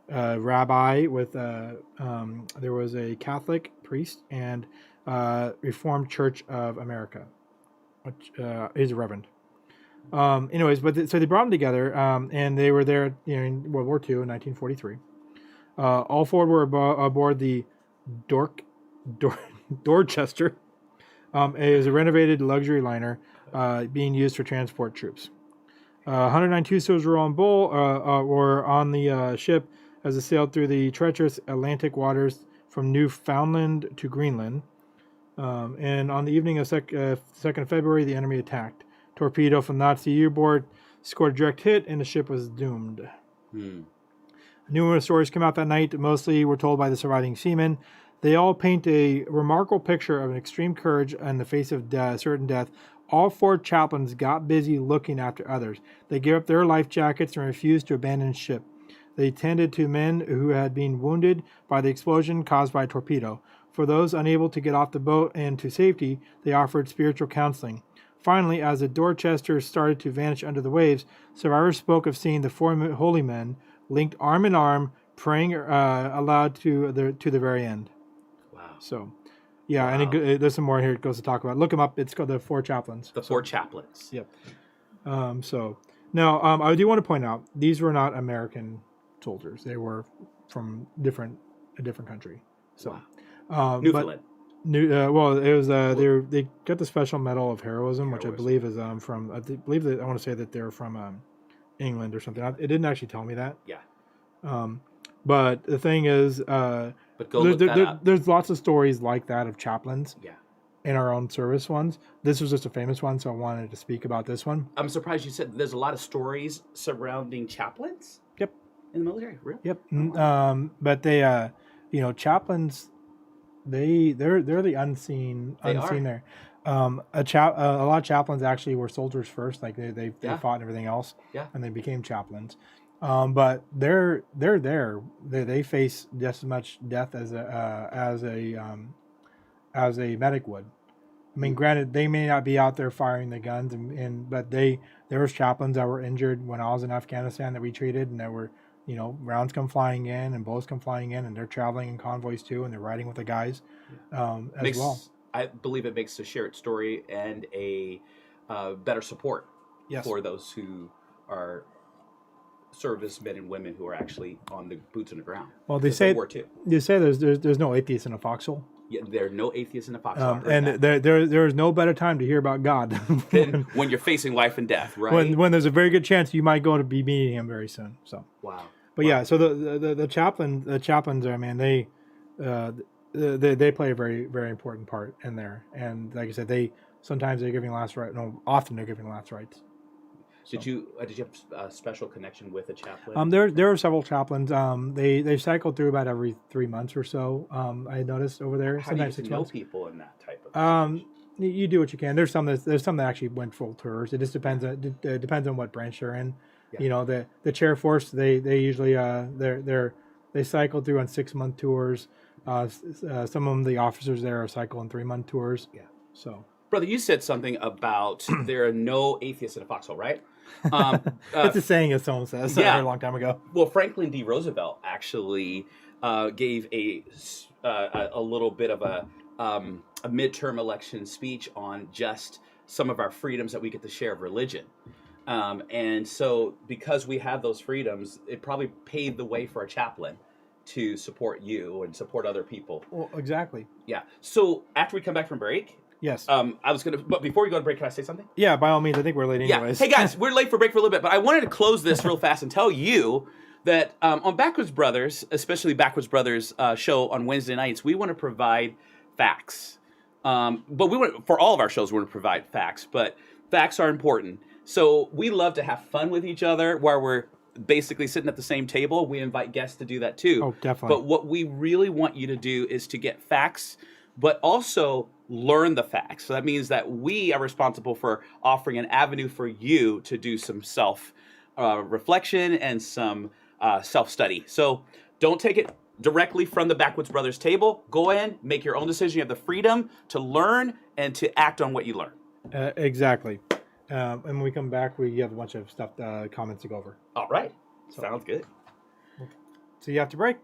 rabbi with there was a Catholic priest and Reformed Church of America, which is a reverend. So they brought them together, and they were there in World War II in 1943. All 4 were aboard the Dorchester. It was a renovated luxury liner being used for transport troops. 192 soldiers were on the ship as it sailed through the treacherous Atlantic waters from Newfoundland to Greenland. And on the evening of 2nd February, the enemy attacked. Torpedo from Nazi U-boat scored a direct hit, and the ship was doomed. Numerous stories came out that night. Mostly were told by the surviving seamen. They all paint a remarkable picture of an extreme courage in the face of certain death. All 4 chaplains got busy looking after others. They gave up their life jackets and refused to abandon ship. They tended to men who had been wounded by the explosion caused by a torpedo. For those unable to get off the boat and to safety, they offered spiritual counseling. Finally, as the Dorchester started to vanish under the waves, survivors spoke of seeing the 4 holy men linked arm in arm, praying aloud to the very end. Wow. So, yeah, wow. And there's some more here it goes to talk about. Look them up. It's called the 4 chaplains. The 4 chaplains. Yep. So, now, I do want to point out, these were not American soldiers. They were from a different country. So, wow. Newfoundland. Well, it was they got the Special Medal of Heroism, which I believe is from I want to say that they're from England or something. It didn't actually tell me that. Yeah. But the thing is, but go look that up. There's lots of stories like that of chaplains. Yeah. In our own service ones. This was just a famous one, so I wanted to speak about this one. I'm surprised you said there's a lot of stories surrounding chaplains. Yep. In the military, really? Yep. Oh, wow. But they, chaplains. They're the unseen there. A lot of chaplains actually were soldiers first, like they fought and everything else, and they became chaplains. But they're there. They face just as much death as a medic would. I mean, granted, they may not be out there firing the guns, but there was chaplains that were injured when I was in Afghanistan that we treated, and there were. Rounds come flying in and bullets come flying in, and they're traveling in convoys too, and they're riding with the guys as well. I believe it makes a shared story and a better support for those who are servicemen and women who are actually on the boots on the ground. Well, they say there's no atheists in a foxhole. Yeah, there are no atheists in a foxhole. And there is no better time to hear about God than when you're facing life and death, right? When there's a very good chance you might go to be meeting Him very soon. So wow. But yeah, so the chaplains are, man, they play a very, very important part in there. And like I said, often they're giving last rites. So. Did you have a special connection with a chaplain? There are several chaplains. They cycle through about every 3 months or so. I noticed over there. How sometimes do you know people in that type of situation? You do what you can. There's some that actually went full tours. It just depends. It depends on what branch they're in. You know, the chair force, they usually they cycle through on 6-month tours. Some of them, the officers there, are cycling 3-month tours. Yeah. So, brother, you said something about there are no atheists in a foxhole, right? It's a saying, as someone says, yeah. a long time ago. Well, Franklin D. Roosevelt actually gave a little bit of a midterm election speech on just some of our freedoms that we get to share of religion. And so because we have those freedoms, it probably paved the way for a chaplain to support you and support other people. Well, exactly. Yeah. So after we come back from break, yes. But before we go to break, can I say something? Yeah, by all means. I think we're late anyways. Yeah. Hey guys, we're late for break for a little bit, but I wanted to close this real fast and tell you that on Backwoods Brothers, especially Backwoods Brothers show on Wednesday nights, we want to provide facts. But we want, for all of our shows, we want to provide facts, but facts are important. So we love to have fun with each other while we're basically sitting at the same table. We invite guests to do that too. Oh, definitely. But what we really want you to do is to get facts, but also learn the facts. So that means that we are responsible for offering an avenue for you to do some self-reflection and some self-study. So don't take it directly from the Backwoods Brothers table. Go in, make your own decision. You have the freedom to learn and to act on what you learn. Exactly. And when we come back, we have a bunch of stuff, comments to go over. All right. Sounds good. See you after break.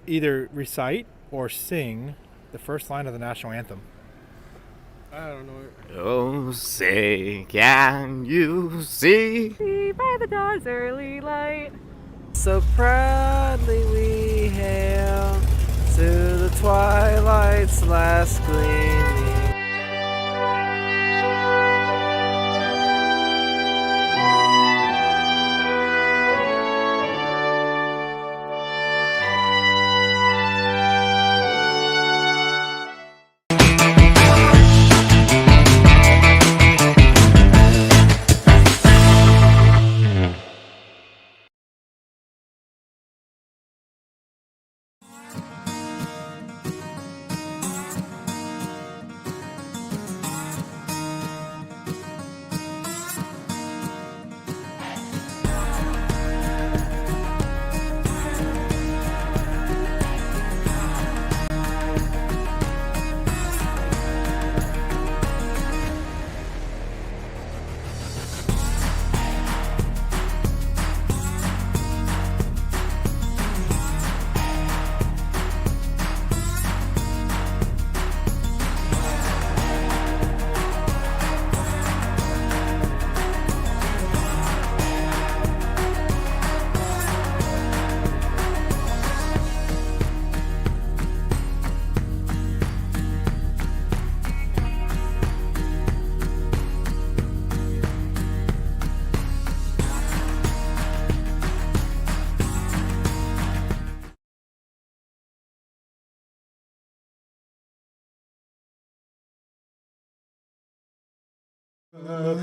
Either recite or sing the first line of the national anthem. I don't know. Oh, say, can you see? By the dawn's early light, So proudly we hail to the twilight's last gleaming. Oh,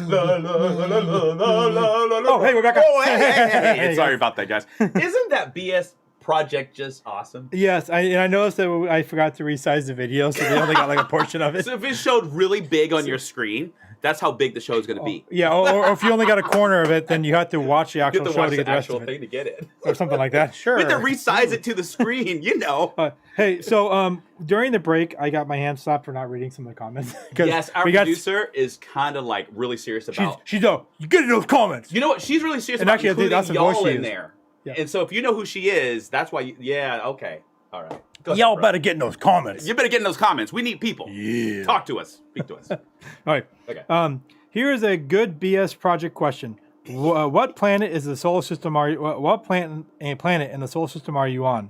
hey, we're back. Oh, hey. Sorry about that, guys. Isn't that BS project just awesome? Yes, I noticed that I forgot to resize the video, so they only got like a portion of it. So if it showed really big on your screen, that's how big the show is going to be. Yeah, or if you only got a corner of it, then you have to watch the You actual have to show watch to the get the rest actual of it. thing to get it. Or something like that. Sure. We have to resize it to the screen, you know. Hey, so during the break, I got my hand slapped for not reading some of the comments. Yes, our producer is kind of like really serious about. She's you get in those comments. You know what? She's really serious And about actually, I think including that's the voice y'all she in used. there. Yeah. And so if you know who she is, that's why. Okay, all right. Go ahead, Y'all bro. better get in those comments. You better get in those comments. We need people. Yeah. Talk to us. Speak to us. All right. Okay. Here is a good BS project question. What planet is the solar system are you? What planet in the solar system are you on?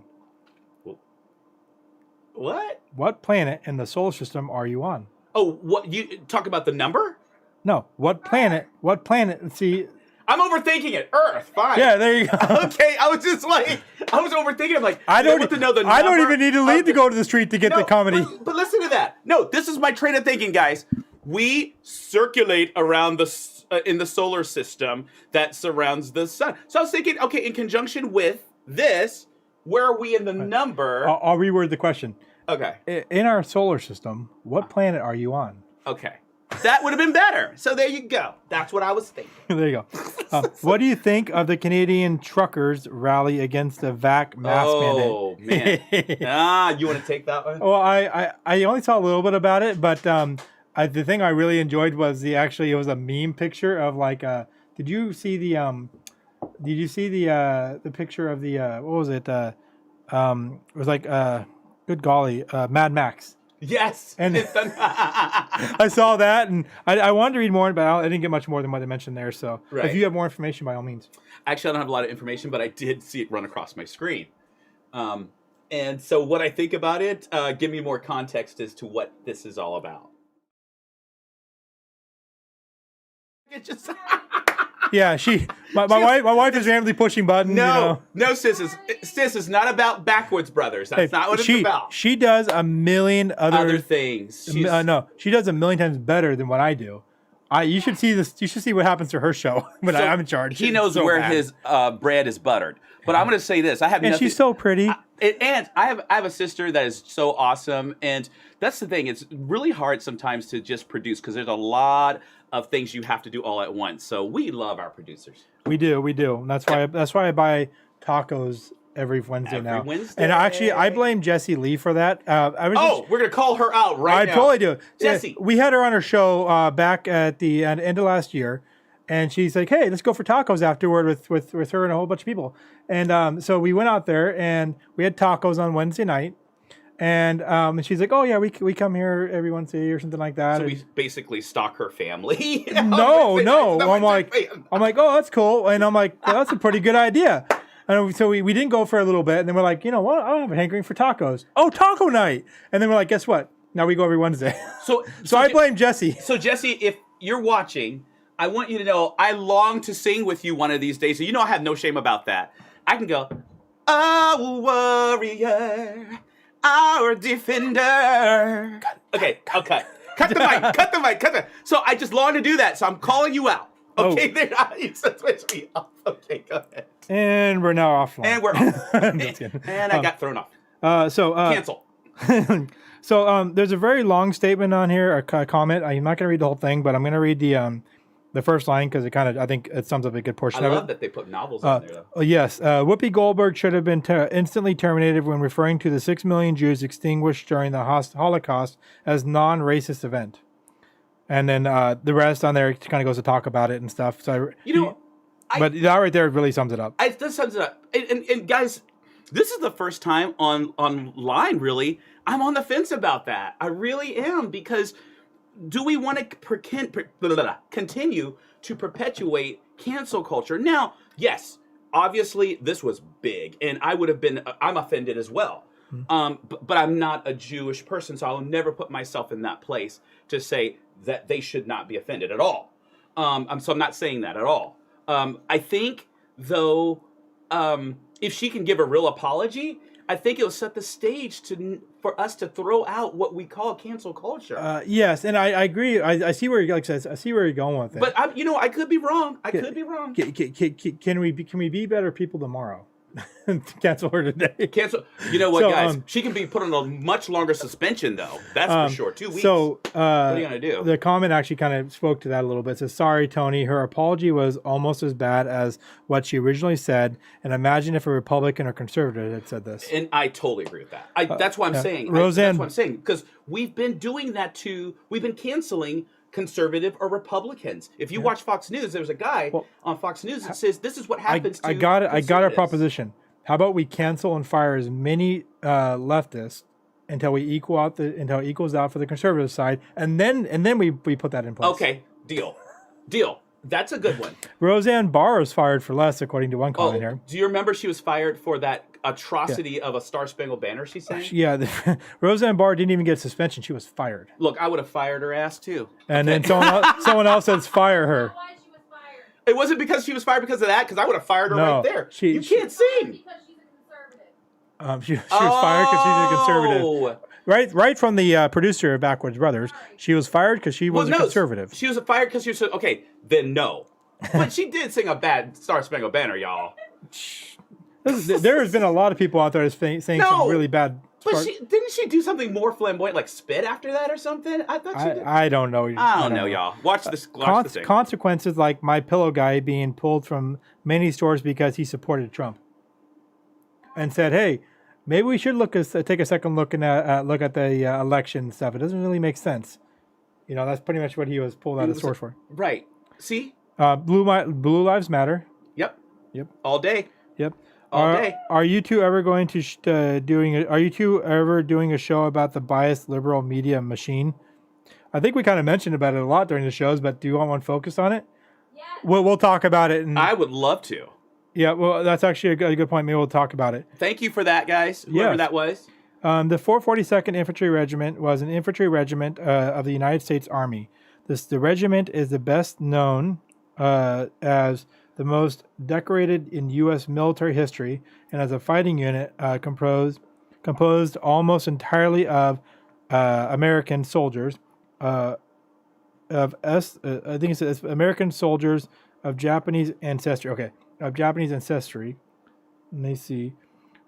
What? What planet in the solar system are you on? Oh, what you talk about the number? No. What planet? What planet? See. I'm overthinking it. Earth. Fine. Yeah, there you go. Okay, I was just like, I was overthinking. I'm like, I don't want to know the number. I don't even need to leave of to go to the street to get the comedy. But listen to that. No, this is my train of thinking, guys. We circulate around in the solar system that surrounds the sun. So I was thinking, okay, in conjunction with this, where are we in the number? I'll reword the question. Okay. In our solar system, what planet are you on? Okay. That would have been better. So there you go. That's what I was thinking. There you go. What do you think of the Canadian truckers' rally against the vac mask mandate? Oh, man. You want to take that one? Well, I only saw a little bit about it, but the thing I really enjoyed was it was a meme picture of like did you see the picture of the what was it? It was like good golly, Mad Max. Yes. And I saw that, and I wanted to read more, but I didn't get much more than what they mentioned there. So right. If you have more information, by all means. Actually, I don't have a lot of information, but I did see it run across my screen. And so what I think about it, give me more context as to what this is all about. It just... Yeah, my wife is randomly pushing buttons. No, sis is not about Backwoods Brothers. That's not what it's about. She does a million other things. No, she does a million times better than what I do. You should see this. You should see what happens to her show when I'm in charge. He knows where his bread is buttered. But I'm going to say this: I have and nothing. She's so pretty. And I have a sister that is so awesome, and that's the thing. It's really hard sometimes to just produce because there's a lot of things you have to do all at once. So we love our producers. We do. And that's why I buy tacos every Wednesday now. Wednesday. And actually, I blame Jessie Lee for that. We're gonna call her out right now. I totally do. Jessie. We had her on our show back at the end of last year, and she's like, "Hey, let's go for tacos afterward with her and a whole bunch of people." And so we went out there and we had tacos on Wednesday night. And she's like, "Oh yeah, we come here every Wednesday or something like that." So we basically stalk her family. No. I'm like, "Oh, that's cool," and I'm like, well, "That's a pretty good idea." And so we didn't go for a little bit, and then we're like, you know what? I don't have a hankering for tacos. Oh, taco night! And then we're like, guess what? Now we go every Wednesday. So I blame Jessie. So Jessie, if you're watching, I want you to know I long to sing with you one of these days. So you know I have no shame about that. I can go, "Oh, warrior, our defender." Okay, I'll cut. Cut the mic. So I just long to do that, so I'm calling you out. Okay, there. You switch me off. Okay, go ahead. And we're now offline. And we're off. And I got thrown off. Cancel. So there's a very long statement on here, a comment. I'm not going to read the whole thing, but I'm going to read the first line because I think it sums up a good portion of it. I love that they put novels on there, though. Yes. Whoopi Goldberg should have been instantly terminated when referring to the 6 million Jews extinguished during the Holocaust as non-racist event. And then the rest on there kind of goes to talk about it and stuff. So but that right there really sums it up. This sums it up. And guys, this is the first time online, really, I'm on the fence about that. I really am, because do we want to continue to perpetuate cancel culture? Now, yes, obviously this was big, and I'm offended as well. But I'm not a Jewish person, so I'll never put myself in that place to say that they should not be offended at all. So I'm not saying that at all. I think, though, if she can give a real apology, I think it'll set the stage for us to throw out what we call cancel culture. Yes, and I agree. I see where I see where you're going with it. But I could be wrong. I could be wrong. Can we be better people tomorrow? Cancel her today. Cancel. You know what, So, guys? She can be put on a much longer suspension, though. That's for sure. 2 weeks. So, what are you gonna do? The comment actually kind of spoke to that a little bit. It says, "Sorry, Tony. Her apology was almost as bad as what she originally said. And imagine if a Republican or conservative had said this." And I totally agree with that. That's what I'm saying. Roseanne, that's what I'm saying, because we've been doing that we've been canceling conservative or Republicans. If you watch Fox News, there's a guy on Fox News that says this is what happens to I got a conservatives. proposition. How about we cancel and fire as many leftists until it equals out for the conservative side, and then we put that in place. Okay, deal. That's a good one. Roseanne Barr was fired for less, according to one comment here. Do you remember she was fired for that atrocity of a Star Spangled Banner she sang? Yeah, Roseanne Barr didn't even get suspension; she was fired. Look, I would have fired her ass too. And then someone else says fire her. Why she was fired? It wasn't because she was fired because of that, because I would have fired her right there. You can't sing. Because she's a conservative. She was fired because she's a conservative. Right from the producer of Backwoods Brothers, she was fired because she was a conservative. She was fired because she was okay. Then no, but she did sing a bad Star Spangled Banner, y'all. There has been a lot of people out there saying some really bad. But didn't she do something more flamboyant, like spit after that or something? I thought she did. I don't know. I don't know, y'all. Watch this. Watch the thing. Consequences like My Pillow guy being pulled from many stores because he supported Trump, and said, "Hey, maybe we should take a second look at the election stuff. It doesn't really make sense." That's pretty much what he was pulled out of stores for. Right. See. Blue Lives Matter. Yep. All day. Yep. All day. Are you two ever going to doing a show about the biased liberal media machine? I think we kind of mentioned about it a lot during the shows, but do you want one focused on it? Yes. We'll talk about it. I would love to. Yeah, well, that's actually a good point. Maybe we'll talk about it. Thank you for that, guys. Whoever that was. The 442nd Infantry Regiment was an infantry regiment of the United States Army. The regiment is the best known as the most decorated in U.S. military history, and as a fighting unit composed almost entirely of American soldiers. I think it says American soldiers of Japanese ancestry. Okay, of Japanese ancestry. Let me see.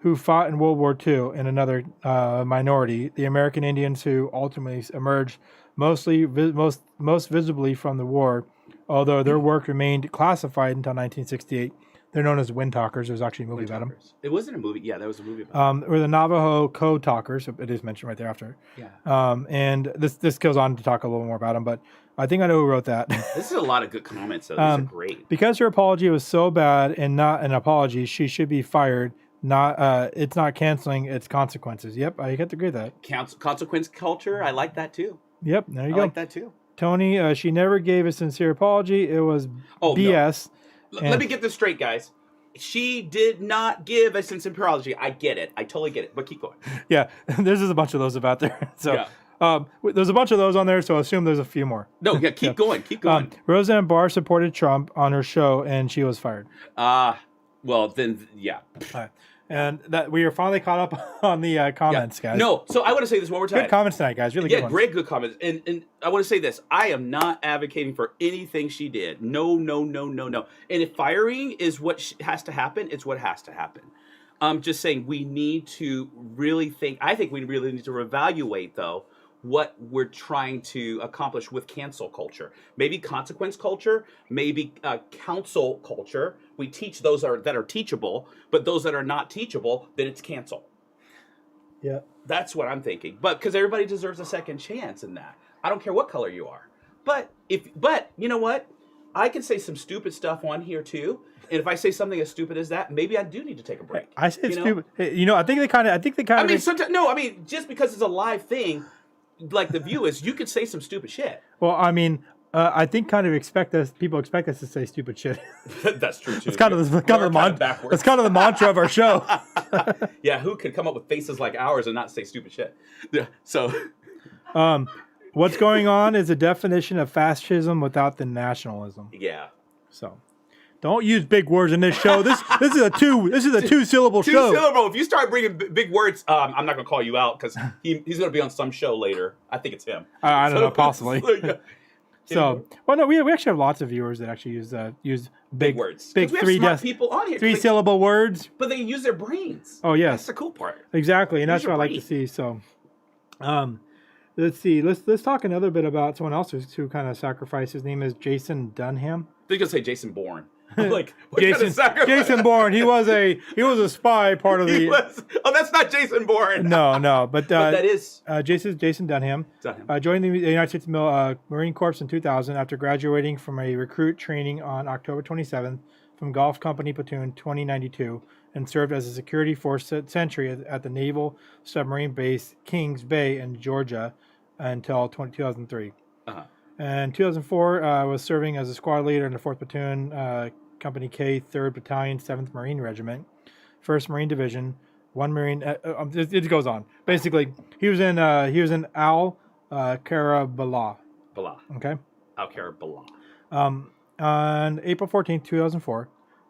Who fought in World War II, and another minority, the American Indians, who ultimately emerged most visibly from the war, although their work remained classified until 1968. They're known as Wind Talkers. There's actually a movie about them. It wasn't a movie. Yeah, that was a movie about them. Or the Navajo Code Talkers. It is mentioned right there after. Yeah. And this goes on to talk a little more about them, but I think I know who wrote that. This is a lot of good comments, though. These are great. Because her apology was so bad and not an apology, she should be fired. It's not canceling, it's consequences. Yep, I have to agree with that. Consequence culture, I like that too. Yep, there you go. I like that too. Tony, she never gave a sincere apology. It was BS. No. Let me get this straight, guys. She did not give a sincere apology. I get it. I totally get it. But keep going. Yeah, there's just a bunch of those about there. So yeah. There's a bunch of those on there, so I assume there's a few more. No, yeah, keep going. Keep going. Roseanne Barr supported Trump on her show, and she was fired. Well, then, yeah. All right. And that we are finally caught up on the comments, guys. No, so I want to say this one more time. Good comments tonight, guys. Really good ones. Great, good comments. And I want to say this. I am not advocating for anything she did. No. And if firing is what has to happen, it's what has to happen. I'm just saying we need to really think. I think we really need to reevaluate, though, what we're trying to accomplish with cancel culture. Maybe consequence culture, maybe counsel culture. We teach those that are teachable, but those that are not teachable, then it's cancel. Yeah. That's what I'm thinking. But because everybody deserves a second chance in that. I don't care what color you are. But you know what? I can say some stupid stuff on here too. And if I say something as stupid as that, maybe I do need to take a break. I say it's stupid. I think they kind of. I mean, sometimes no. I mean, just because it's a live thing, like the View is, you could say some stupid shit. Well, I mean, I think people expect us to say stupid shit. That's true too. It's kind of the mantra of our show. Yeah, who could come up with faces like ours and not say stupid shit? Yeah. So, what's going on is a definition of fascism without the nationalism. Yeah. So, Don't use big words in this show. This is a two syllable show. 2 syllable. If you start bringing big words, I'm not gonna call you out because he's gonna be on some show later. I think it's him. I don't know, possibly. Yeah. So, well, no, we actually have lots of viewers that actually use big words. big 'Cause we have smart three people on here. syllable words. But they use their brains. Oh yes, That's the cool part. exactly, and Use that's what your I like to see. So, let's see. Let's talk a little bit about someone else who kind of sacrificed. His name is Jason Dunham. They're gonna say Jason Bourne. Like what kind of sacrifice? Jason Bourne. He was a spy part of the. Oh, that's not Jason Bourne. No, but that is Jason Dunham. Joined the United States Marine Corps in 2000 after graduating from a recruit training on October 27th from Gulf Company Platoon 2092 and served as a security force sentry at the Naval Submarine Base Kings Bay in Georgia until 2003. And 2004 was serving as a squad leader in the 4th Platoon, Company K, 3rd Battalion, 7th Marine Regiment, 1st Marine Division, 1 Marine. It goes on. Basically, he was in Al Karabala. Okay. Al Karabala. On April 14th, 2004,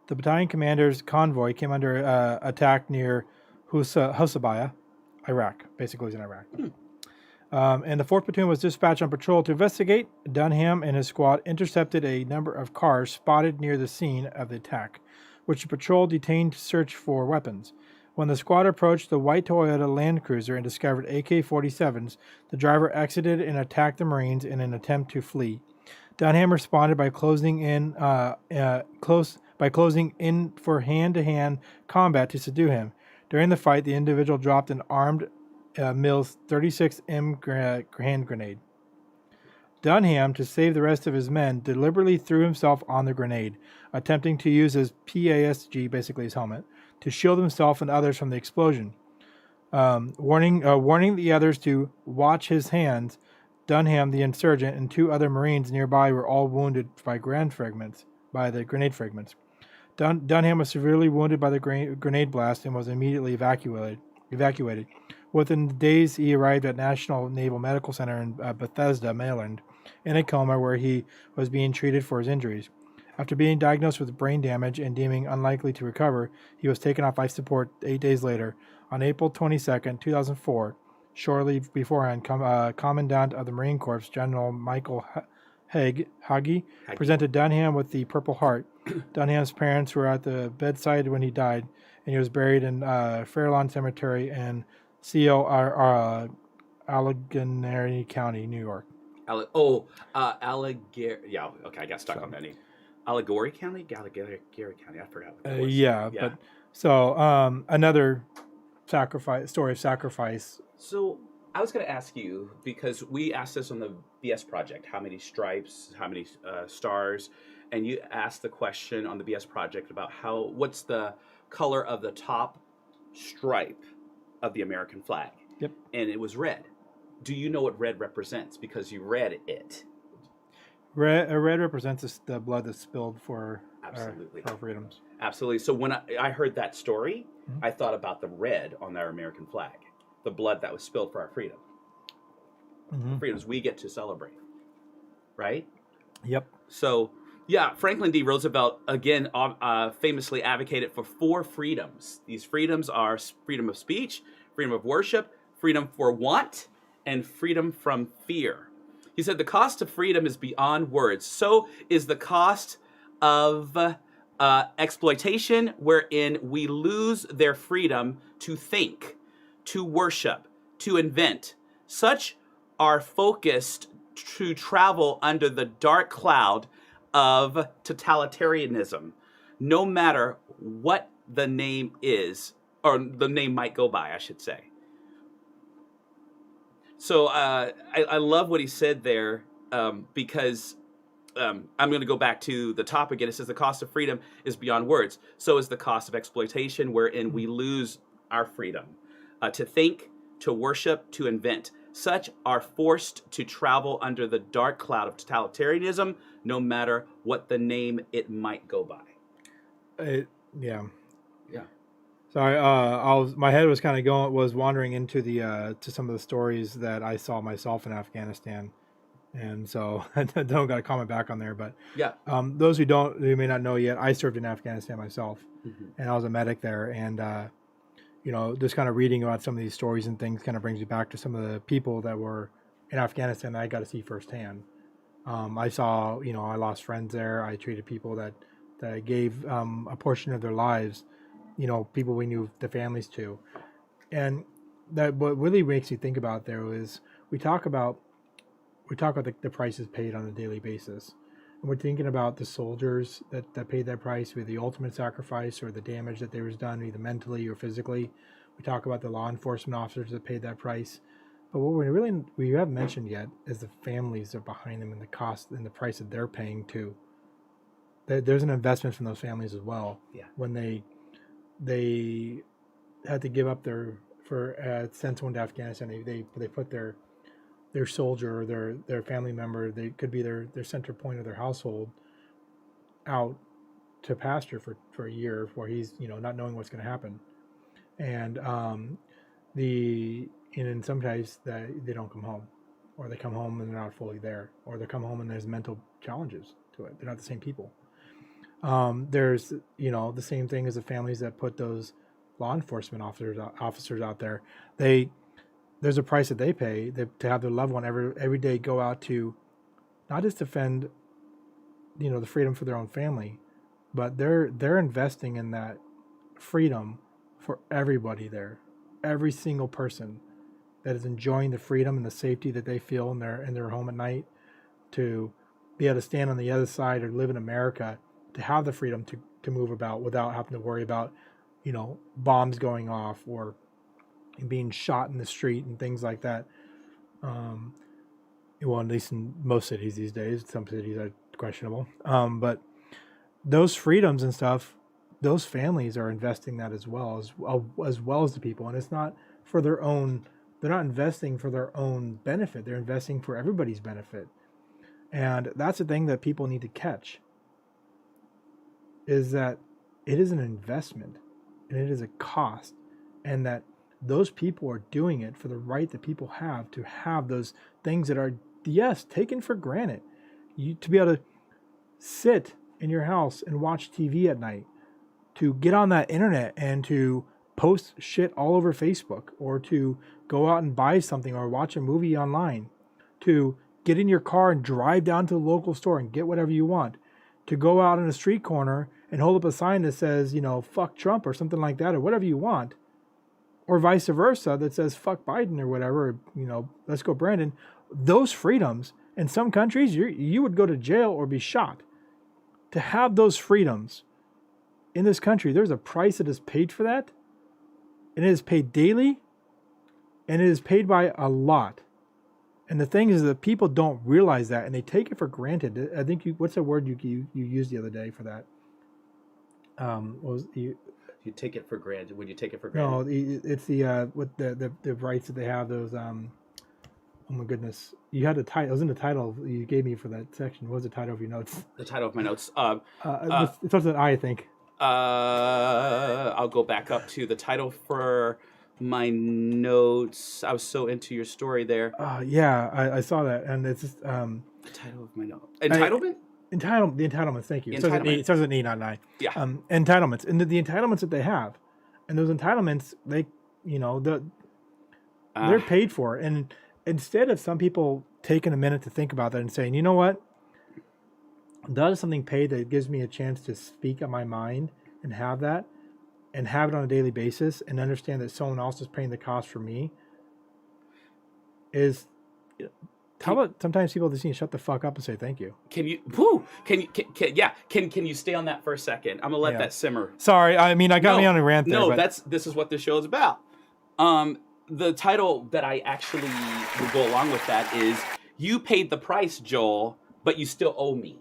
the battalion commander's convoy came under attack near Husabaya, Iraq. Basically, it was in Iraq. And the 4th Platoon was dispatched on patrol to investigate. Dunham and his squad intercepted a number of cars spotted near the scene of the attack, which the patrol detained to search for weapons. When the squad approached the white Toyota Land Cruiser and discovered AK-47s, the driver exited and attacked the Marines in an attempt to flee. Dunham responded by closing in for hand-to-hand combat to subdue him. During the fight, the individual dropped an armed Mills 36M hand grenade. Dunham, to save the rest of his men, deliberately threw himself on the grenade, attempting to use his PASG, basically his helmet, to shield himself and others from the explosion. Warning the others to watch his hands. Dunham, the insurgent, and 2 other Marines nearby were all wounded by the grenade fragments. Dunham was severely wounded by the grenade blast and was immediately evacuated. Within days, he arrived at National Naval Medical Center in Bethesda, Maryland, in a coma where he was being treated for his injuries. After being diagnosed with brain damage and deeming unlikely to recover, he was taken off life support 8 days later. On April 22, 2004, shortly beforehand, Commandant of the Marine Corps, General Michael Hagi, presented Dunham with the Purple Heart. Dunham's parents were at the bedside when he died, and he was buried in Fairlawn Cemetery in Allegheny County, New York. Allegheny. Yeah, okay, I got stuck on that name. Allegheny County? Allegheny County. I forgot what that was. Yeah, but so another story of sacrifice. So I was going to ask you, because we asked this on the BS project, how many stripes, how many stars, and you asked the question on the BS project about what's the color of the top stripe of the American flag. Yep. And it was red. Do you know what red represents? Because you read it. Red represents the blood that's spilled for our freedoms. Absolutely. So when I heard that story, I thought about the red on our American flag, the blood that was spilled for our freedom. The freedoms we get to celebrate. Right? Yep. So, yeah, Franklin D. Roosevelt, again, famously advocated for 4 freedoms. These freedoms are freedom of speech, freedom of worship, freedom for want, and freedom from fear. He said the cost of freedom is beyond words. So is the cost of exploitation, wherein we lose their freedom to think, to worship, to invent. Such are focused to travel under the dark cloud of totalitarianism, no matter what the name is, or the name might go by, I should say. So I love what he said there, because I'm going to go back to the top again. It says the cost of freedom is beyond words. So is the cost of exploitation, wherein we lose our freedom to think, to worship, to invent. Such are forced to travel under the dark cloud of totalitarianism, no matter what the name it might go by. Yeah. So my head was kind of wandering into the to some of the stories that I saw myself in Afghanistan, And so I don't got to comment back on there. But Yeah. those who may not know yet, I served in Afghanistan myself, and I was a medic there. And just kind of reading about some of these stories and things kind of brings you back to some of the people that were in Afghanistan that I got to see firsthand. I saw, I lost friends there. I treated people that gave a portion of their lives, people we knew the families to. And that what really makes you think about there is we talk about the prices paid on a daily basis. And we're thinking about the soldiers that paid that price with the ultimate sacrifice or the damage that there was done either mentally or physically. We talk about the law enforcement officers that paid that price. But what we haven't mentioned yet is the families that are behind them and the cost and the price that they're paying too. There's an investment from those families as well. Yeah. When they had to give up send someone to Afghanistan, they put their soldier or their family member, they could be their center point of their household, out to pasture for a year where he's not knowing what's going to happen, and and sometimes they don't come home, or they come home and they're not fully there, or they come home and there's mental challenges to it. They're not the same people. There's the same thing as the families that put those law enforcement officers out there. There's a price that they pay to have their loved one every day go out to not just defend the freedom for their own family, but they're investing in that freedom for everybody there, every single person that is enjoying the freedom and the safety that they feel in their home at night, to be able to stand on the other side or live in America, to have the freedom to move about without having to worry about bombs going off or being shot in the street and things like that. Well, at least in most cities these days. Some cities are questionable. But those freedoms and stuff, those families are investing that as well as the people. And it's not for their own. They're not investing for their own benefit. They're investing for everybody's benefit. And that's the thing that people need to catch, is that it is an investment and it is a cost, and that those people are doing it for the right that people have to have those things that are, yes, taken for granted. To be able to sit in your house and watch TV at night, to get on that internet and to post shit all over Facebook, or to go out and buy something or watch a movie online, to get in your car and drive down to the local store and get whatever you want, to go out on a street corner and hold up a sign that says, fuck Trump or something like that, or whatever you want, or vice versa, that says fuck Biden or whatever, let's go Brandon. Those freedoms, in some countries, you would go to jail or be shot. To have those freedoms in this country, there's a price that is paid for that, and it is paid daily, and it is paid by a lot. And the thing is that people don't realize that, and they take it for granted. I think what's the word you used the other day for that? You take it for granted. Would you take it for granted? No, it's the rights that they have. Those oh my goodness, you had the title. It was in the title you gave me for that section. What was the title of your notes? The title of my notes. It starts with I think. I'll go back up to the title for my notes. I was so into your story there. Yeah, I saw that, and it's just the title of my note. Entitlement. The entitlements. Thank you. It starts with an E, not an I. Yeah. Entitlements, and the entitlements that they have, and those entitlements, they're paid for. And instead of some people taking a minute to think about that and saying, you know what, that is something paid that gives me a chance to speak on my mind and have that, and have it on a daily basis, and understand that someone else is paying the cost for me. How about sometimes people just need to shut the fuck up and say thank you? Can you stay on that for a second? I'm gonna let that simmer. Sorry, I mean I got me on a rant there. No, this is what this show is about. The title that I actually would go along with that is "You paid the price, Joel, but you still owe me."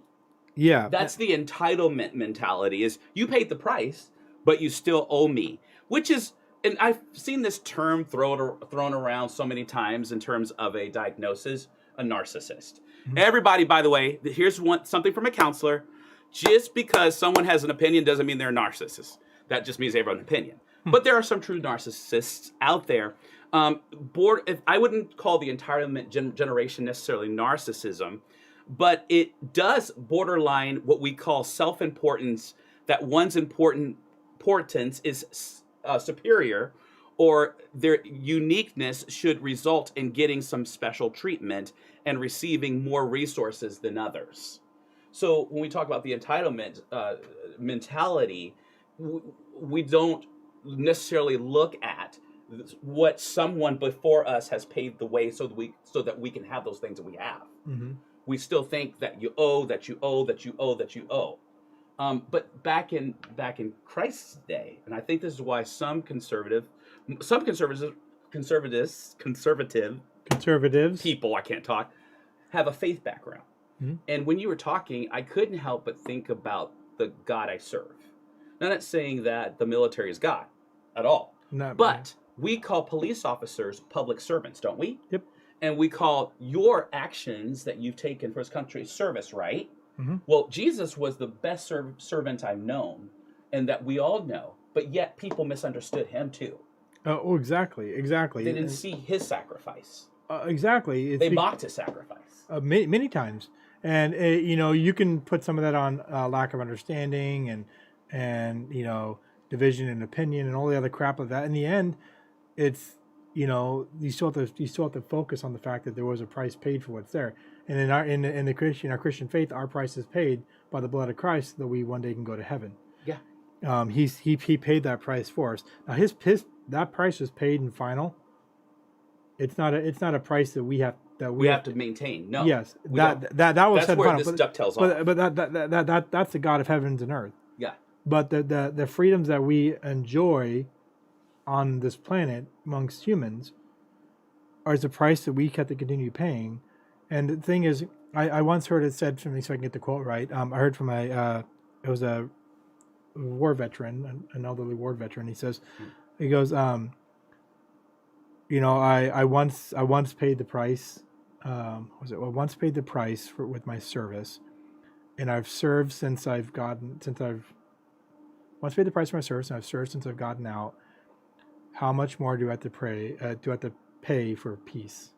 Yeah, that's the entitlement mentality. Is you paid the price, but you still owe me, which is. And I've seen this term thrown around so many times in terms of a diagnosis, a narcissist. Mm-hmm. Everybody, by the way, here's something from a counselor. Just because someone has an opinion doesn't mean they're a narcissist. That just means they have an opinion. Mm-hmm. But there are some true narcissists out there. I wouldn't call the entitlement generation necessarily narcissism, but it does borderline what we call self-importance, that one's importance is superior, or their uniqueness should result in getting some special treatment and receiving more resources than others. So when we talk about the entitlement mentality, we don't necessarily look at what someone before us has paved the way so that we can have those things that we have. Mm-hmm. We still think that you owe, that you owe, that you owe, that you owe. But back in Christ's day, and I think this is why some conservative people, I can't talk, have a faith background. Mm-hmm. And when you were talking, I couldn't help but think about the God I serve. Now, I'm not saying that the military is God at all, but we call police officers public servants, don't we? Yep. And we call your actions that you've taken for his country service, right? Mm-hmm. Well, Jesus was the best servant I've known, and that we all know, but yet people misunderstood him too. Oh, exactly. They didn't see his sacrifice. Exactly. They mocked his sacrifice. Many times. And, you can put some of that on lack of understanding and division and opinion and all the other crap of that. In the end, it's, you still have to focus on the fact that there was a price paid for what's there. And in our Christian faith, our price is paid by the blood of Christ, so that we one day can go to heaven. Yeah. He paid that price for us. Now that price was paid and final. It's not a price that we have to maintain. No. Yes. That was that's said where final. this dovetails off. But that's the God of heavens and earth. Yeah. But the freedoms that we enjoy on this planet amongst humans is the price that we have to continue paying. And the thing is, I once heard it said to me, so I can get the quote right. I heard from it was a war veteran, an elderly war veteran. He goes, I once paid the price. I once paid the price with my service, and I've served since I've once paid the price for my service, and I've served since I've gotten out. How much more do I have to pay for peace?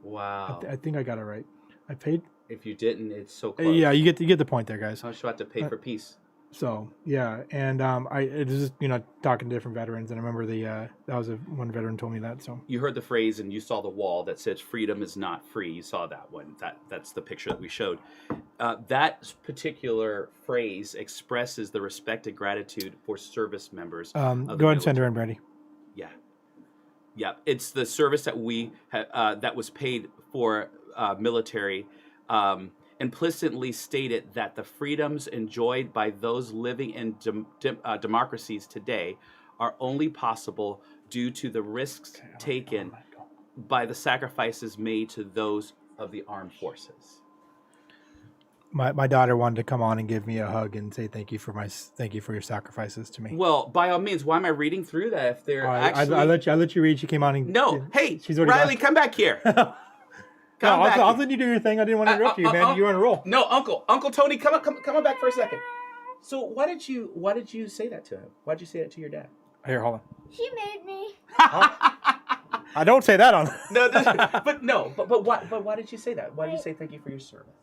Wow. I think I got it right. I paid. If you didn't, it's so close. Yeah, you get the point there, guys. How much do I have to pay for peace? So yeah, and it was just talking to different veterans, and I remember one veteran told me that. So you heard the phrase, and you saw the wall that says "freedom is not free." You saw that one. That's the picture that we showed. That particular phrase expresses the respect and gratitude for service members. Go ahead and send her in, Brady. Yeah. It's the service that we that was paid for military. Implicitly stated that the freedoms enjoyed by those living in democracies today are only possible due to the risks taken by the sacrifices made to those of the armed forces. My daughter wanted to come on and give me a hug and say thank you for your sacrifices to me. Well, by all means, why am I reading through that if they're actually? I let you read. She came on and Hey, she's already Riley, come back here. I'll let you do your thing. I didn't want to interrupt you, man. You're on a roll. No, Uncle Tony, come on back for a second. So why did you say that to him? Why did you say that to your dad? Here, hold on. She made me. I don't say that on. But why did you say that? Why did you say thank you for your service?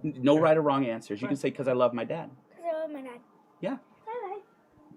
No right or wrong answers. You can say because I love my dad. Because I love my dad. Yeah. Bye-bye.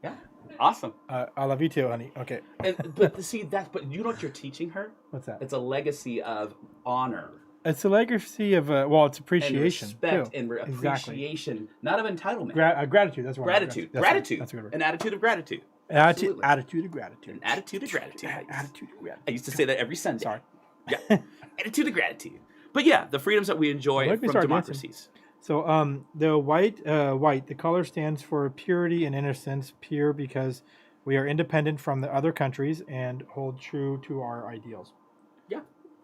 Yeah. Awesome. I love you too, honey. Okay. But you know what you're teaching her? What's that? It's a legacy of honor. It's a legacy of it's appreciation, and respect too. and appreciation, not of entitlement. Gratitude. That's what. Gratitude. Gratitude. That's a good word. An attitude of gratitude. Attitude of gratitude. An attitude of gratitude. Attitude of gratitude. I used to say that every Sunday. Sorry. Yeah. Attitude of gratitude. But yeah, the freedoms that we enjoy from democracies. So the white, the color stands for purity and innocence. Pure because we are independent from the other countries and hold true to our ideals. Yeah.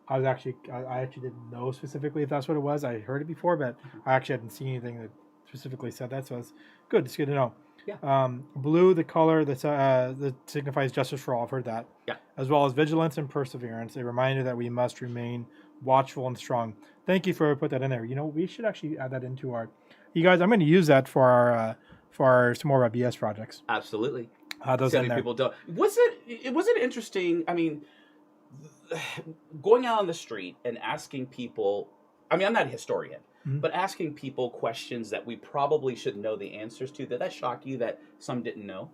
I actually didn't know specifically if that's what it was. I heard it before, but I actually hadn't seen anything that specifically said that. So it's good. It's good to know. Yeah. Blue, the color that signifies justice for all. I've heard that. Yeah. As well as vigilance and perseverance. A reminder that we must remain watchful and strong. Thank you for putting that in there. We should actually add that into our. You guys, I'm going to use that for our some more of our BS projects. Absolutely. Those So in many there. people don't. Was it interesting? I mean, going out on the street and asking people. I mean, I'm not a historian, but asking people questions that we probably should know the answers to. Did that shock you that some didn't know?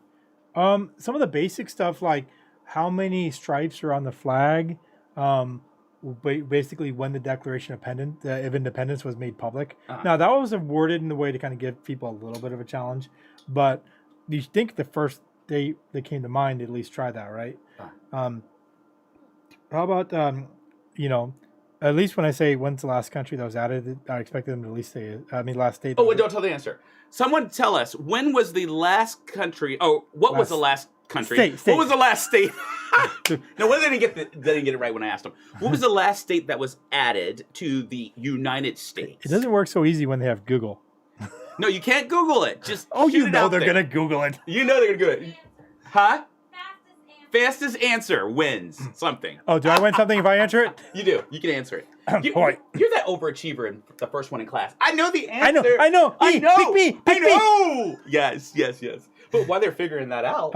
Some of the basic stuff like how many stripes are on the flag. Basically, when the Declaration of Independence was made public. Now that was worded in a way to kind of give people a little bit of a challenge, but you think the first date that came to mind, at least try that, right? How about at least when I say when's the last country that was added, I expected them to at least say last state. Oh, don't tell the answer. Someone tell us, when was the last country? Oh, what was the last country? State. What was the last state? No, they didn't get it right when I asked them. What was the last state that was added to the United States? It doesn't work so easy when they have Google. No, you can't Google it. Just they're gonna Google it. You know they're gonna do it. Huh? Fastest answer wins something. Oh, do I win something if I answer it? You do. You can answer it. Boy. You're that overachiever in the first one in class. I know the answer. I know. I know. Pick me. I know. Yes. But while they're figuring that out,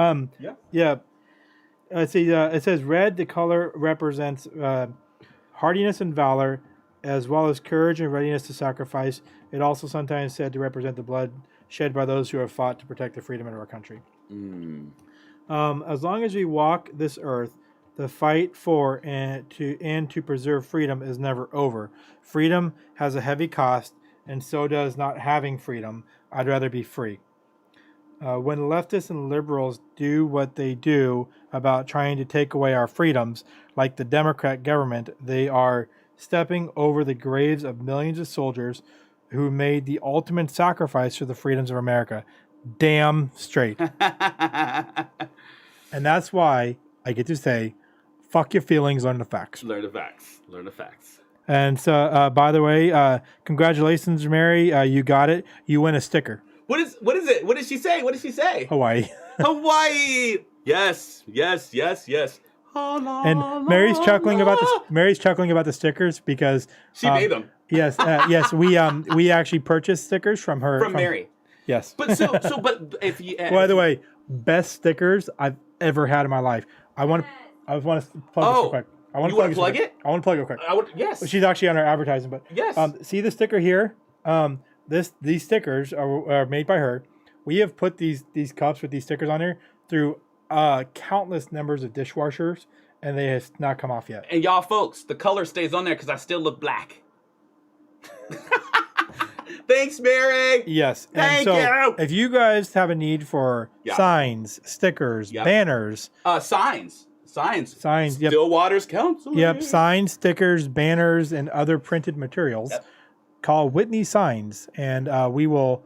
yeah. Let's see. It says red. The color represents hardiness and valor, as well as courage and readiness to sacrifice. It also sometimes said to represent the blood shed by those who have fought to protect the freedom of our country. As long as we walk this earth, the fight for and to preserve freedom is never over. Freedom has a heavy cost, and so does not having freedom. I'd rather be free. When leftists and liberals do what they do about trying to take away our freedoms, like the Democrat government, they are stepping over the graves of millions of soldiers who made the ultimate sacrifice for the freedoms of America. Damn straight. And that's why I get to say, fuck your feelings, learn the facts. Learn the facts. And so, by the way, congratulations, Mary. You got it. You win a sticker. What is it? What did she say? Hawaii. Hawaii. Yes. And Mary's chuckling about the stickers because she made them. Yes. We actually purchased stickers from her. From Mary. Yes. But but if you. By the way, best stickers I've ever had in my life. I want to plug this real quick. You want to plug it? I want to plug it real quick. Yes. She's actually on our advertising, but yes. See the sticker here. These stickers are made by her. We have put these cups with these stickers on here through countless numbers of dishwashers, and they have not come off yet. And y'all folks, the color stays on there because I still look black. Thanks, Mary. Yes. Thank you. If you guys have a need for signs, stickers, banners, signs. Yep. Stillwater's Council. Yep. Signs, stickers, banners, and other printed materials. Yep. Call Whitney Signs, and we will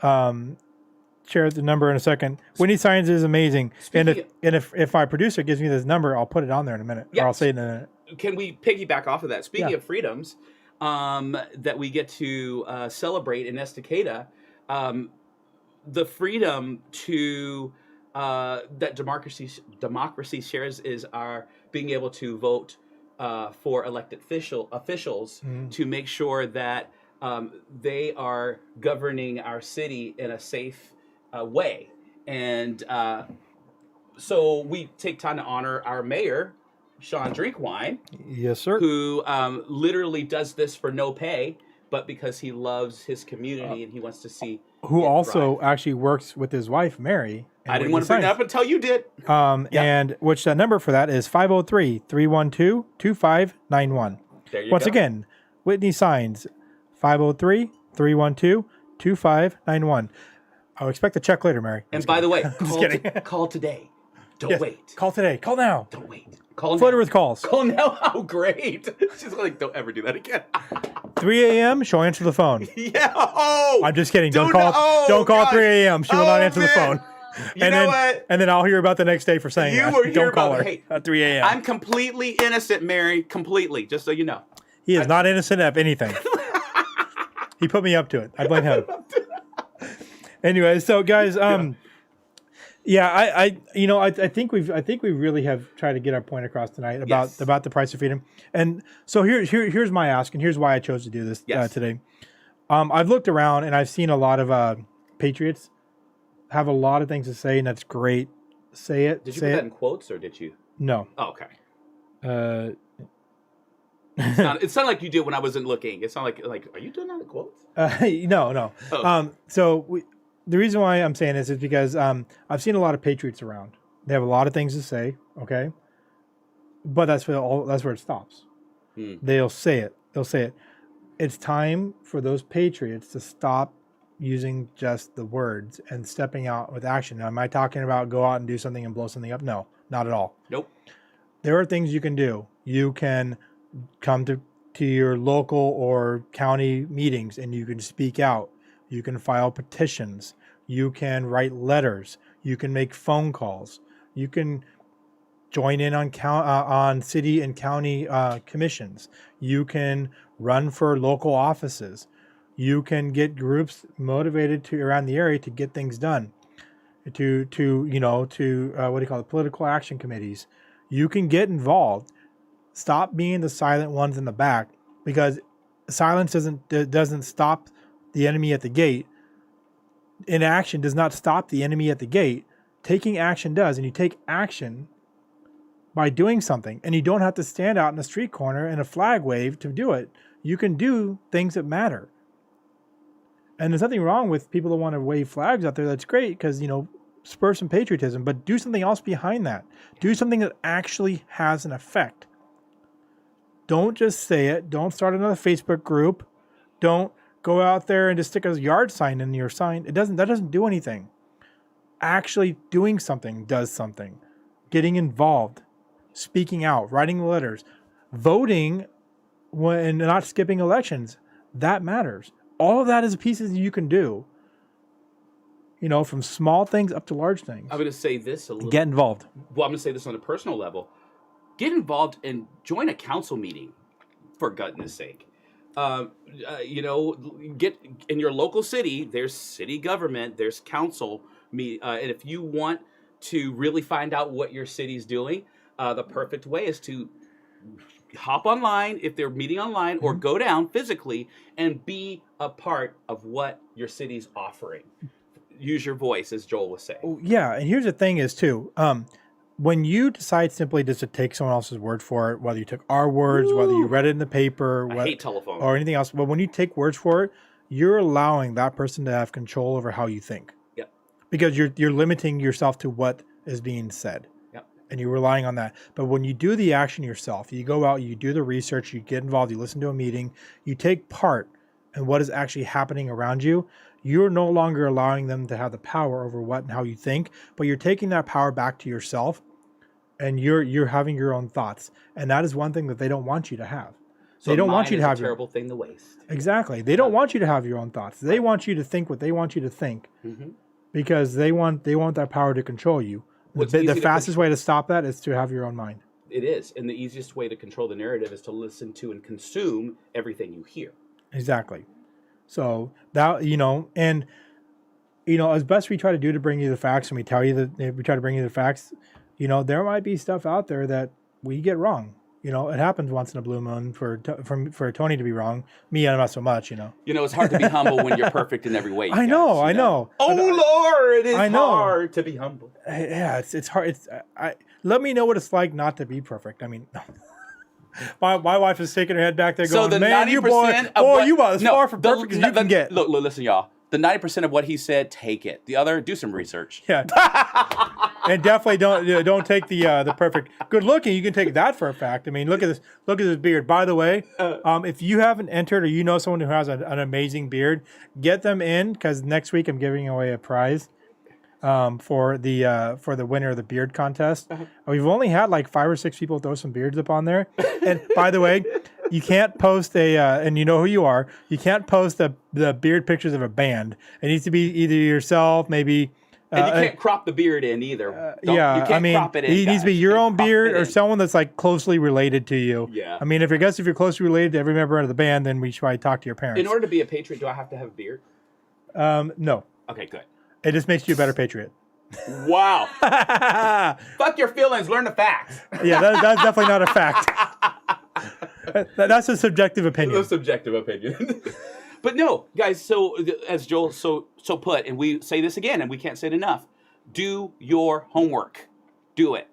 share the number in a second. Whitney Signs is amazing. If my producer gives me this number, I'll put it on there in a minute. Or I'll say it in a minute. Can we piggyback off of that? Speaking of freedoms, that we get to celebrate in Estacada, the freedom to that democracy shares is our being able to vote for elected officials to make sure that they are governing our city in a safe way. And so we take time to honor our mayor, Sean Drinkwine. Yes, sir. Who literally does this for no pay, but because he loves his community and he wants to see. Who also actually works with his wife, Mary. I didn't want to bring that up until you did. And which that number for that is 503-312-2591. There you Once go. again, Whitney Signs, 503-312-2591. I'll expect a check later, Mary. And by the way, call today. Don't wait. Call today. Call now. Don't wait. Call Flutter now. with calls. Call now. Oh, great. She's like, don't ever do that again. 3 a.m. She'll answer the phone. Yeah. Oh. I'm just kidding. Don't call 3 a.m. She will not answer the phone. You know what? And then I'll hear about the next day for saying You that. were here Don't call about her hey, at 3 a.m. I'm completely innocent, Mary. Completely. Just so you know. He is not innocent of anything. He put me up to it. I blame him. Anyway, so guys, I think we really have tried to get our point across tonight about the price of freedom. And so here's my ask, and here's why I chose to do this today. I've looked around and I've seen a lot of patriots have a lot of things to say, and that's great. say it. Did you say put it. that in quotes or did you? No. Oh, okay. It It sounded like you did when I wasn't looking. It sounded like are you doing that in quotes? no. Oh. The reason why I'm saying this is because I've seen a lot of patriots around. They have a lot of things to say, okay, but that's where it stops. They'll say it. It's time for those patriots to stop using just the words and stepping out with action. Now, am I talking about go out and do something and blow something up? No, not at all. Nope. There are things you can do. You can come to your local or county meetings and you can speak out. You can file petitions. You can write letters. You can make phone calls. You can join in on city and county commissions. You can run for local offices. You can get groups motivated around the area to get things done. To political action committees. You can get involved. Stop being the silent ones in the back, because silence doesn't stop the enemy at the gate. Inaction does not stop the enemy at the gate. Taking action does, and you take action by doing something, and you don't have to stand out in a street corner and a flag wave to do it. You can do things that matter. And there's nothing wrong with people that want to wave flags out there. That's great, because, spur some patriotism, but do something else behind that. Do something that actually has an effect. Don't just say it. Don't start another Facebook group. Don't go out there and just stick a yard sign in your sign. That doesn't do anything. Actually doing something does something. Getting involved, speaking out, writing letters, voting when not skipping elections, that matters. All of that is pieces you can do. From small things up to large things. I'm going to say this a little. Get involved. Well, I'm going to say this on a personal level. Get involved and join a council meeting, for goodness sake. Get in your local city. There's city government. There's council. And if you want to really find out what your city's doing, the perfect way is to hop online if they're meeting online, or go down physically and be a part of what your city's offering. Use your voice, as Joel was saying. Oh, yeah, and here's the thing is too, when you decide simply just to take someone else's word for it, whether you took our words, whether you read it in the paper, I hate telephone. or anything else, but when you take words for it, you're allowing that person to have control over how you think. Yep. Because you're limiting yourself to what is being said. Yep. And you're relying on that. But when you do the action yourself, you go out, you do the research, you get involved, you listen to a meeting, you take part in what is actually happening around you, you're no longer allowing them to have the power over what and how you think, but you're taking that power back to yourself, and you're having your own thoughts. And that is one thing that they don't want you to have. So they don't want you to have a terrible thing to waste. Exactly. They don't want you to have your own thoughts. They want you to think what they want you to think, because they want that power to control you. The fastest way to stop that is to have your own mind. It is. And the easiest way to control the narrative is to listen to and consume everything you hear. Exactly. So that, as best we try to do to bring you the facts, and we try to bring you the facts, there might be stuff out there that we get wrong. It happens once in a blue moon for Tony to be wrong. Me, I'm not so much, it's hard to be humble when you're perfect in every way. I know. Oh, Lord, it is hard to be humble. Yeah, it's hard. Let me know what it's like not to be perfect. I mean, my wife is shaking her head back there going, man, you far from perfect as you can get. Look, listen, y'all. The 90% of what he said, take it. The other, do some research. Yeah. And definitely don't take the perfect good looking. You can take that for a fact. I mean, look at this beard. By the way, if you haven't entered, or you know someone who has an amazing beard, get them in, because next week I'm giving away a prize for the winner of the beard contest. We've only had like 5 or 6 people throw some beards up on there. And by the way, you can't post and you know who you are. You can't post the beard pictures of a band. It needs to be either yourself, maybe. And you can't crop the beard in either. You can't crop it in. It needs to be your own beard or someone that's like closely related to you. Yeah. I mean, if you're closely related to every member of the band, then we should probably talk to your parents. In order to be a patriot, do I have to have a beard? No. Okay, good. It just makes you a better patriot. Wow. Fuck your feelings. Learn the facts. Yeah, that's definitely not a fact. That's a subjective opinion. A subjective opinion. But no, guys, so as Joel so put, and we say this again, and we can't say it enough, Do your homework. Do it.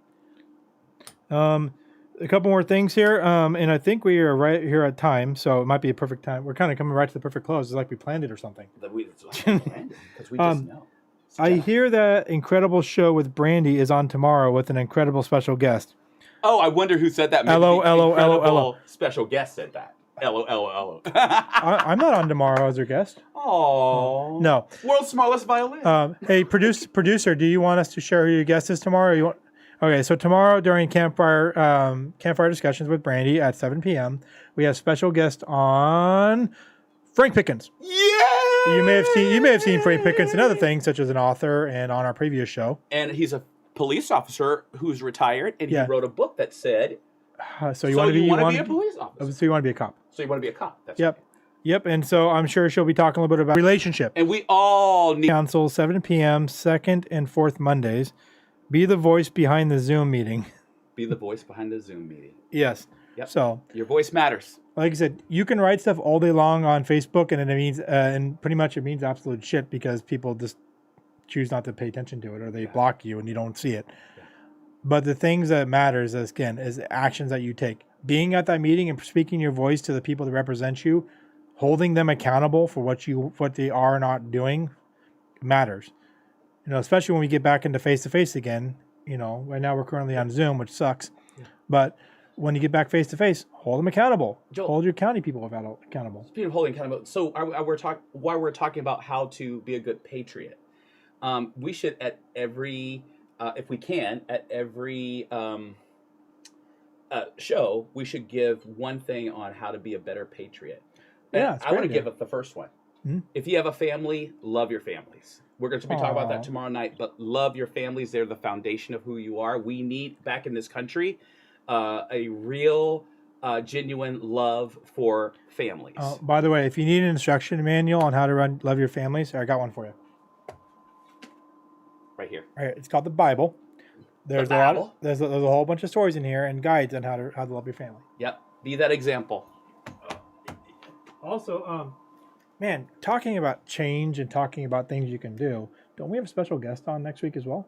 A couple more things here, and I think we are right here at time, so it might be a perfect time. We're kind of coming right to the perfect close. It's like we planned it or something. Because we just know. I hear that incredible show with Brandy is on tomorrow with an incredible special guest. Oh, I wonder who said that. Maybe the incredible special guest said that. LOLO. I'm not on tomorrow as your guest. Oh. No. World's smallest violin. Hey, producer, do you want us to share who your guest is tomorrow? Or you want? Okay, so tomorrow during campfire discussions with Brandy at 7 p.m., we have special guest on Frank Pickens. Yeah. You may have seen Frank Pickens in other things, such as an author and on our previous show. And he's a police officer who's retired, and he wrote a book that said, so you want to be a police officer. So you want to be a cop. So you want to be a cop. That's Yep. right. Yep, and so I'm sure she'll be talking a little bit about relationship. And we all need... Council, 7 p.m., second and fourth Mondays. Be the voice behind the Zoom meeting. Be the voice behind the Zoom meeting. Yes. Yep. So your voice matters. Like I said, you can write stuff all day long on Facebook, and it means, and pretty much it means absolute shit because people just choose not to pay attention to it, or they block you and you don't see it. Yeah. But the things that matters, again, is actions that you take. Being at that meeting and speaking your voice to the people that represent you, holding them accountable for what they are not doing, matters. You know, especially when we get back into face-to-face again. You know, right now we're currently on Zoom, which sucks. Yeah. But when you get back face-to-face, hold them accountable. Joel, hold your county people accountable. Speaking of holding accountable, so while we're talking about how to be a good patriot, we should at every, if we can, at every show, we should give one thing on how to be a better patriot. Yeah, I want to give up the first one. Mm-hmm. If you have a family, love your families. We're going to be talking about that tomorrow night, but love your families. They're the foundation of who you are. We need, back in this country, a real, genuine love for families. By the way, if you need an instruction manual on how to love your families, I got one for you. Right here. All right, it's called the Bible. There's there's a whole bunch of stories in here and guides on how to love your family. Yep. Be that example. Also, man, talking about change and talking about things you can do, don't we have a special guest on next week as well?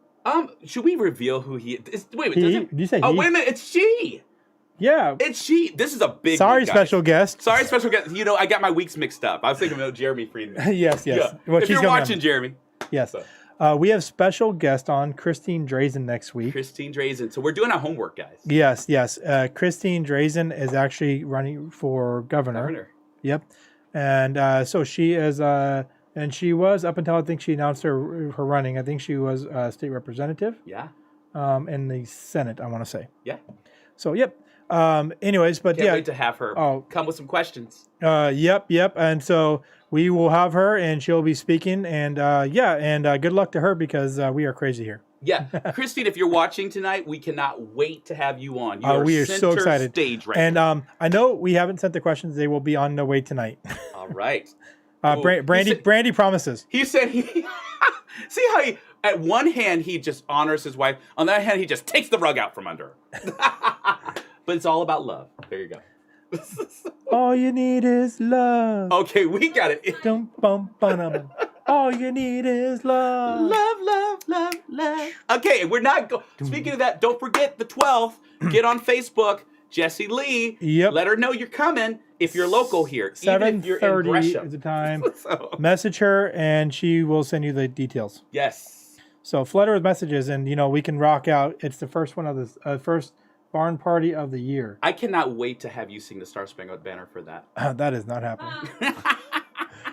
Should we reveal who he is? Wait, did you say he? Oh, wait a minute, it's she. Yeah. It's she. This is a big Sorry, week, special guest. Sorry, special guest. You know, I got my weeks mixed up. I was thinking about Jeremy Friedman. yes. Yeah. Well, if you're watching, Jeremy. Yes. So. We have special guest on, Christine Drazen, next week. Christine Drazen. So we're doing our homework, guys. Yes. Christine Drazen is actually running for governor. Yep. And so she is, and she was, up until I think she announced her running, I think she was a state representative. Yeah. In the Senate, I want to say. Yeah. So, yep. Anyways, but Can't wait to have her come with some questions. Yep. And so we will have her, and she'll be speaking, and good luck to her because we are crazy here. Yeah, Christine, if you're watching tonight, we cannot wait to have you on. We are so excited. Stage right and now. I know we haven't sent the questions; they will be on the way tonight. All right. Brandy promises. He said he. See how he, at one hand he just honors his wife, on the other hand he just takes the rug out from under her. But it's all about love. There you go. All you need is love. Okay, we got it. All you need is love. Love. Okay, we're not speaking of that, don't forget the 12th. Get on Facebook, Jessie Lee. Yep. Let her know you're coming if you're local here. 7:30 is the time. Message her and she will send you the details. Yes. So flood her with messages, and we can rock out. It's the first one of the first barn party of the year. I cannot wait to have you sing the Star Spangled Banner for that. That is not happening.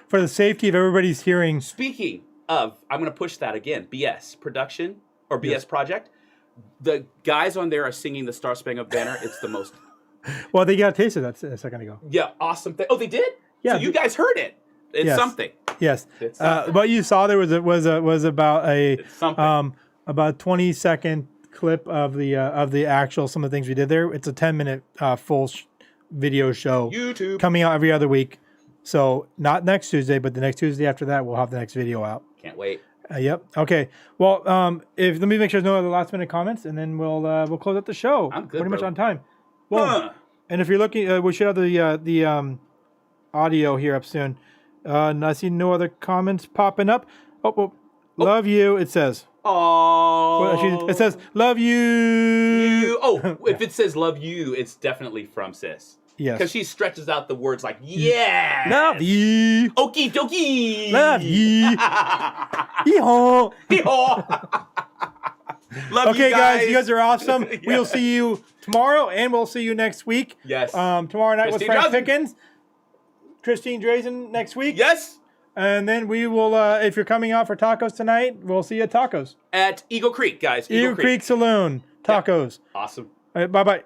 For the safety of everybody's hearing. Speaking of, I'm going to push that again. BS production or BS project. The guys on there are singing the Star Spangled Banner. It's the most. Well, they got a taste of that a second ago. Yeah, awesome thing. Oh, they did? Yeah. So you guys heard it. It's something. Yes. It's something. What you saw there was about a something. About 20-second clip of the actual some of the things we did there. It's a 10-minute full video show. YouTube coming out every other week. So not next Tuesday, but the next Tuesday after that, we'll have the next video out. Can't wait. Yep. Okay. Well, let me make sure there's no other last minute comments, and then we'll close out the show. I'm good. Pretty much on time. Well, and if you're looking, we should have the audio here up soon. I see no other comments popping up. Oh, love you. It says. Oh. It says, love you. Oh, if it says love you, it's definitely from sis. Yes. Because she stretches out the words like, yeah. Love you. Okie dokie. Love you. Yeehaw. Yeehaw. Love Okay, you guys, you guys are awesome. Yeah. We'll see you tomorrow, and we'll see you next week. Yes. Tomorrow night with Christine Frank Drazen. Pickens. Christine Drazen next week. Yes. And then we will, if you're coming out for tacos tonight, we'll see you at tacos. At Eagle Creek, guys. Eagle Creek Saloon. Tacos. Awesome. All right, bye-bye.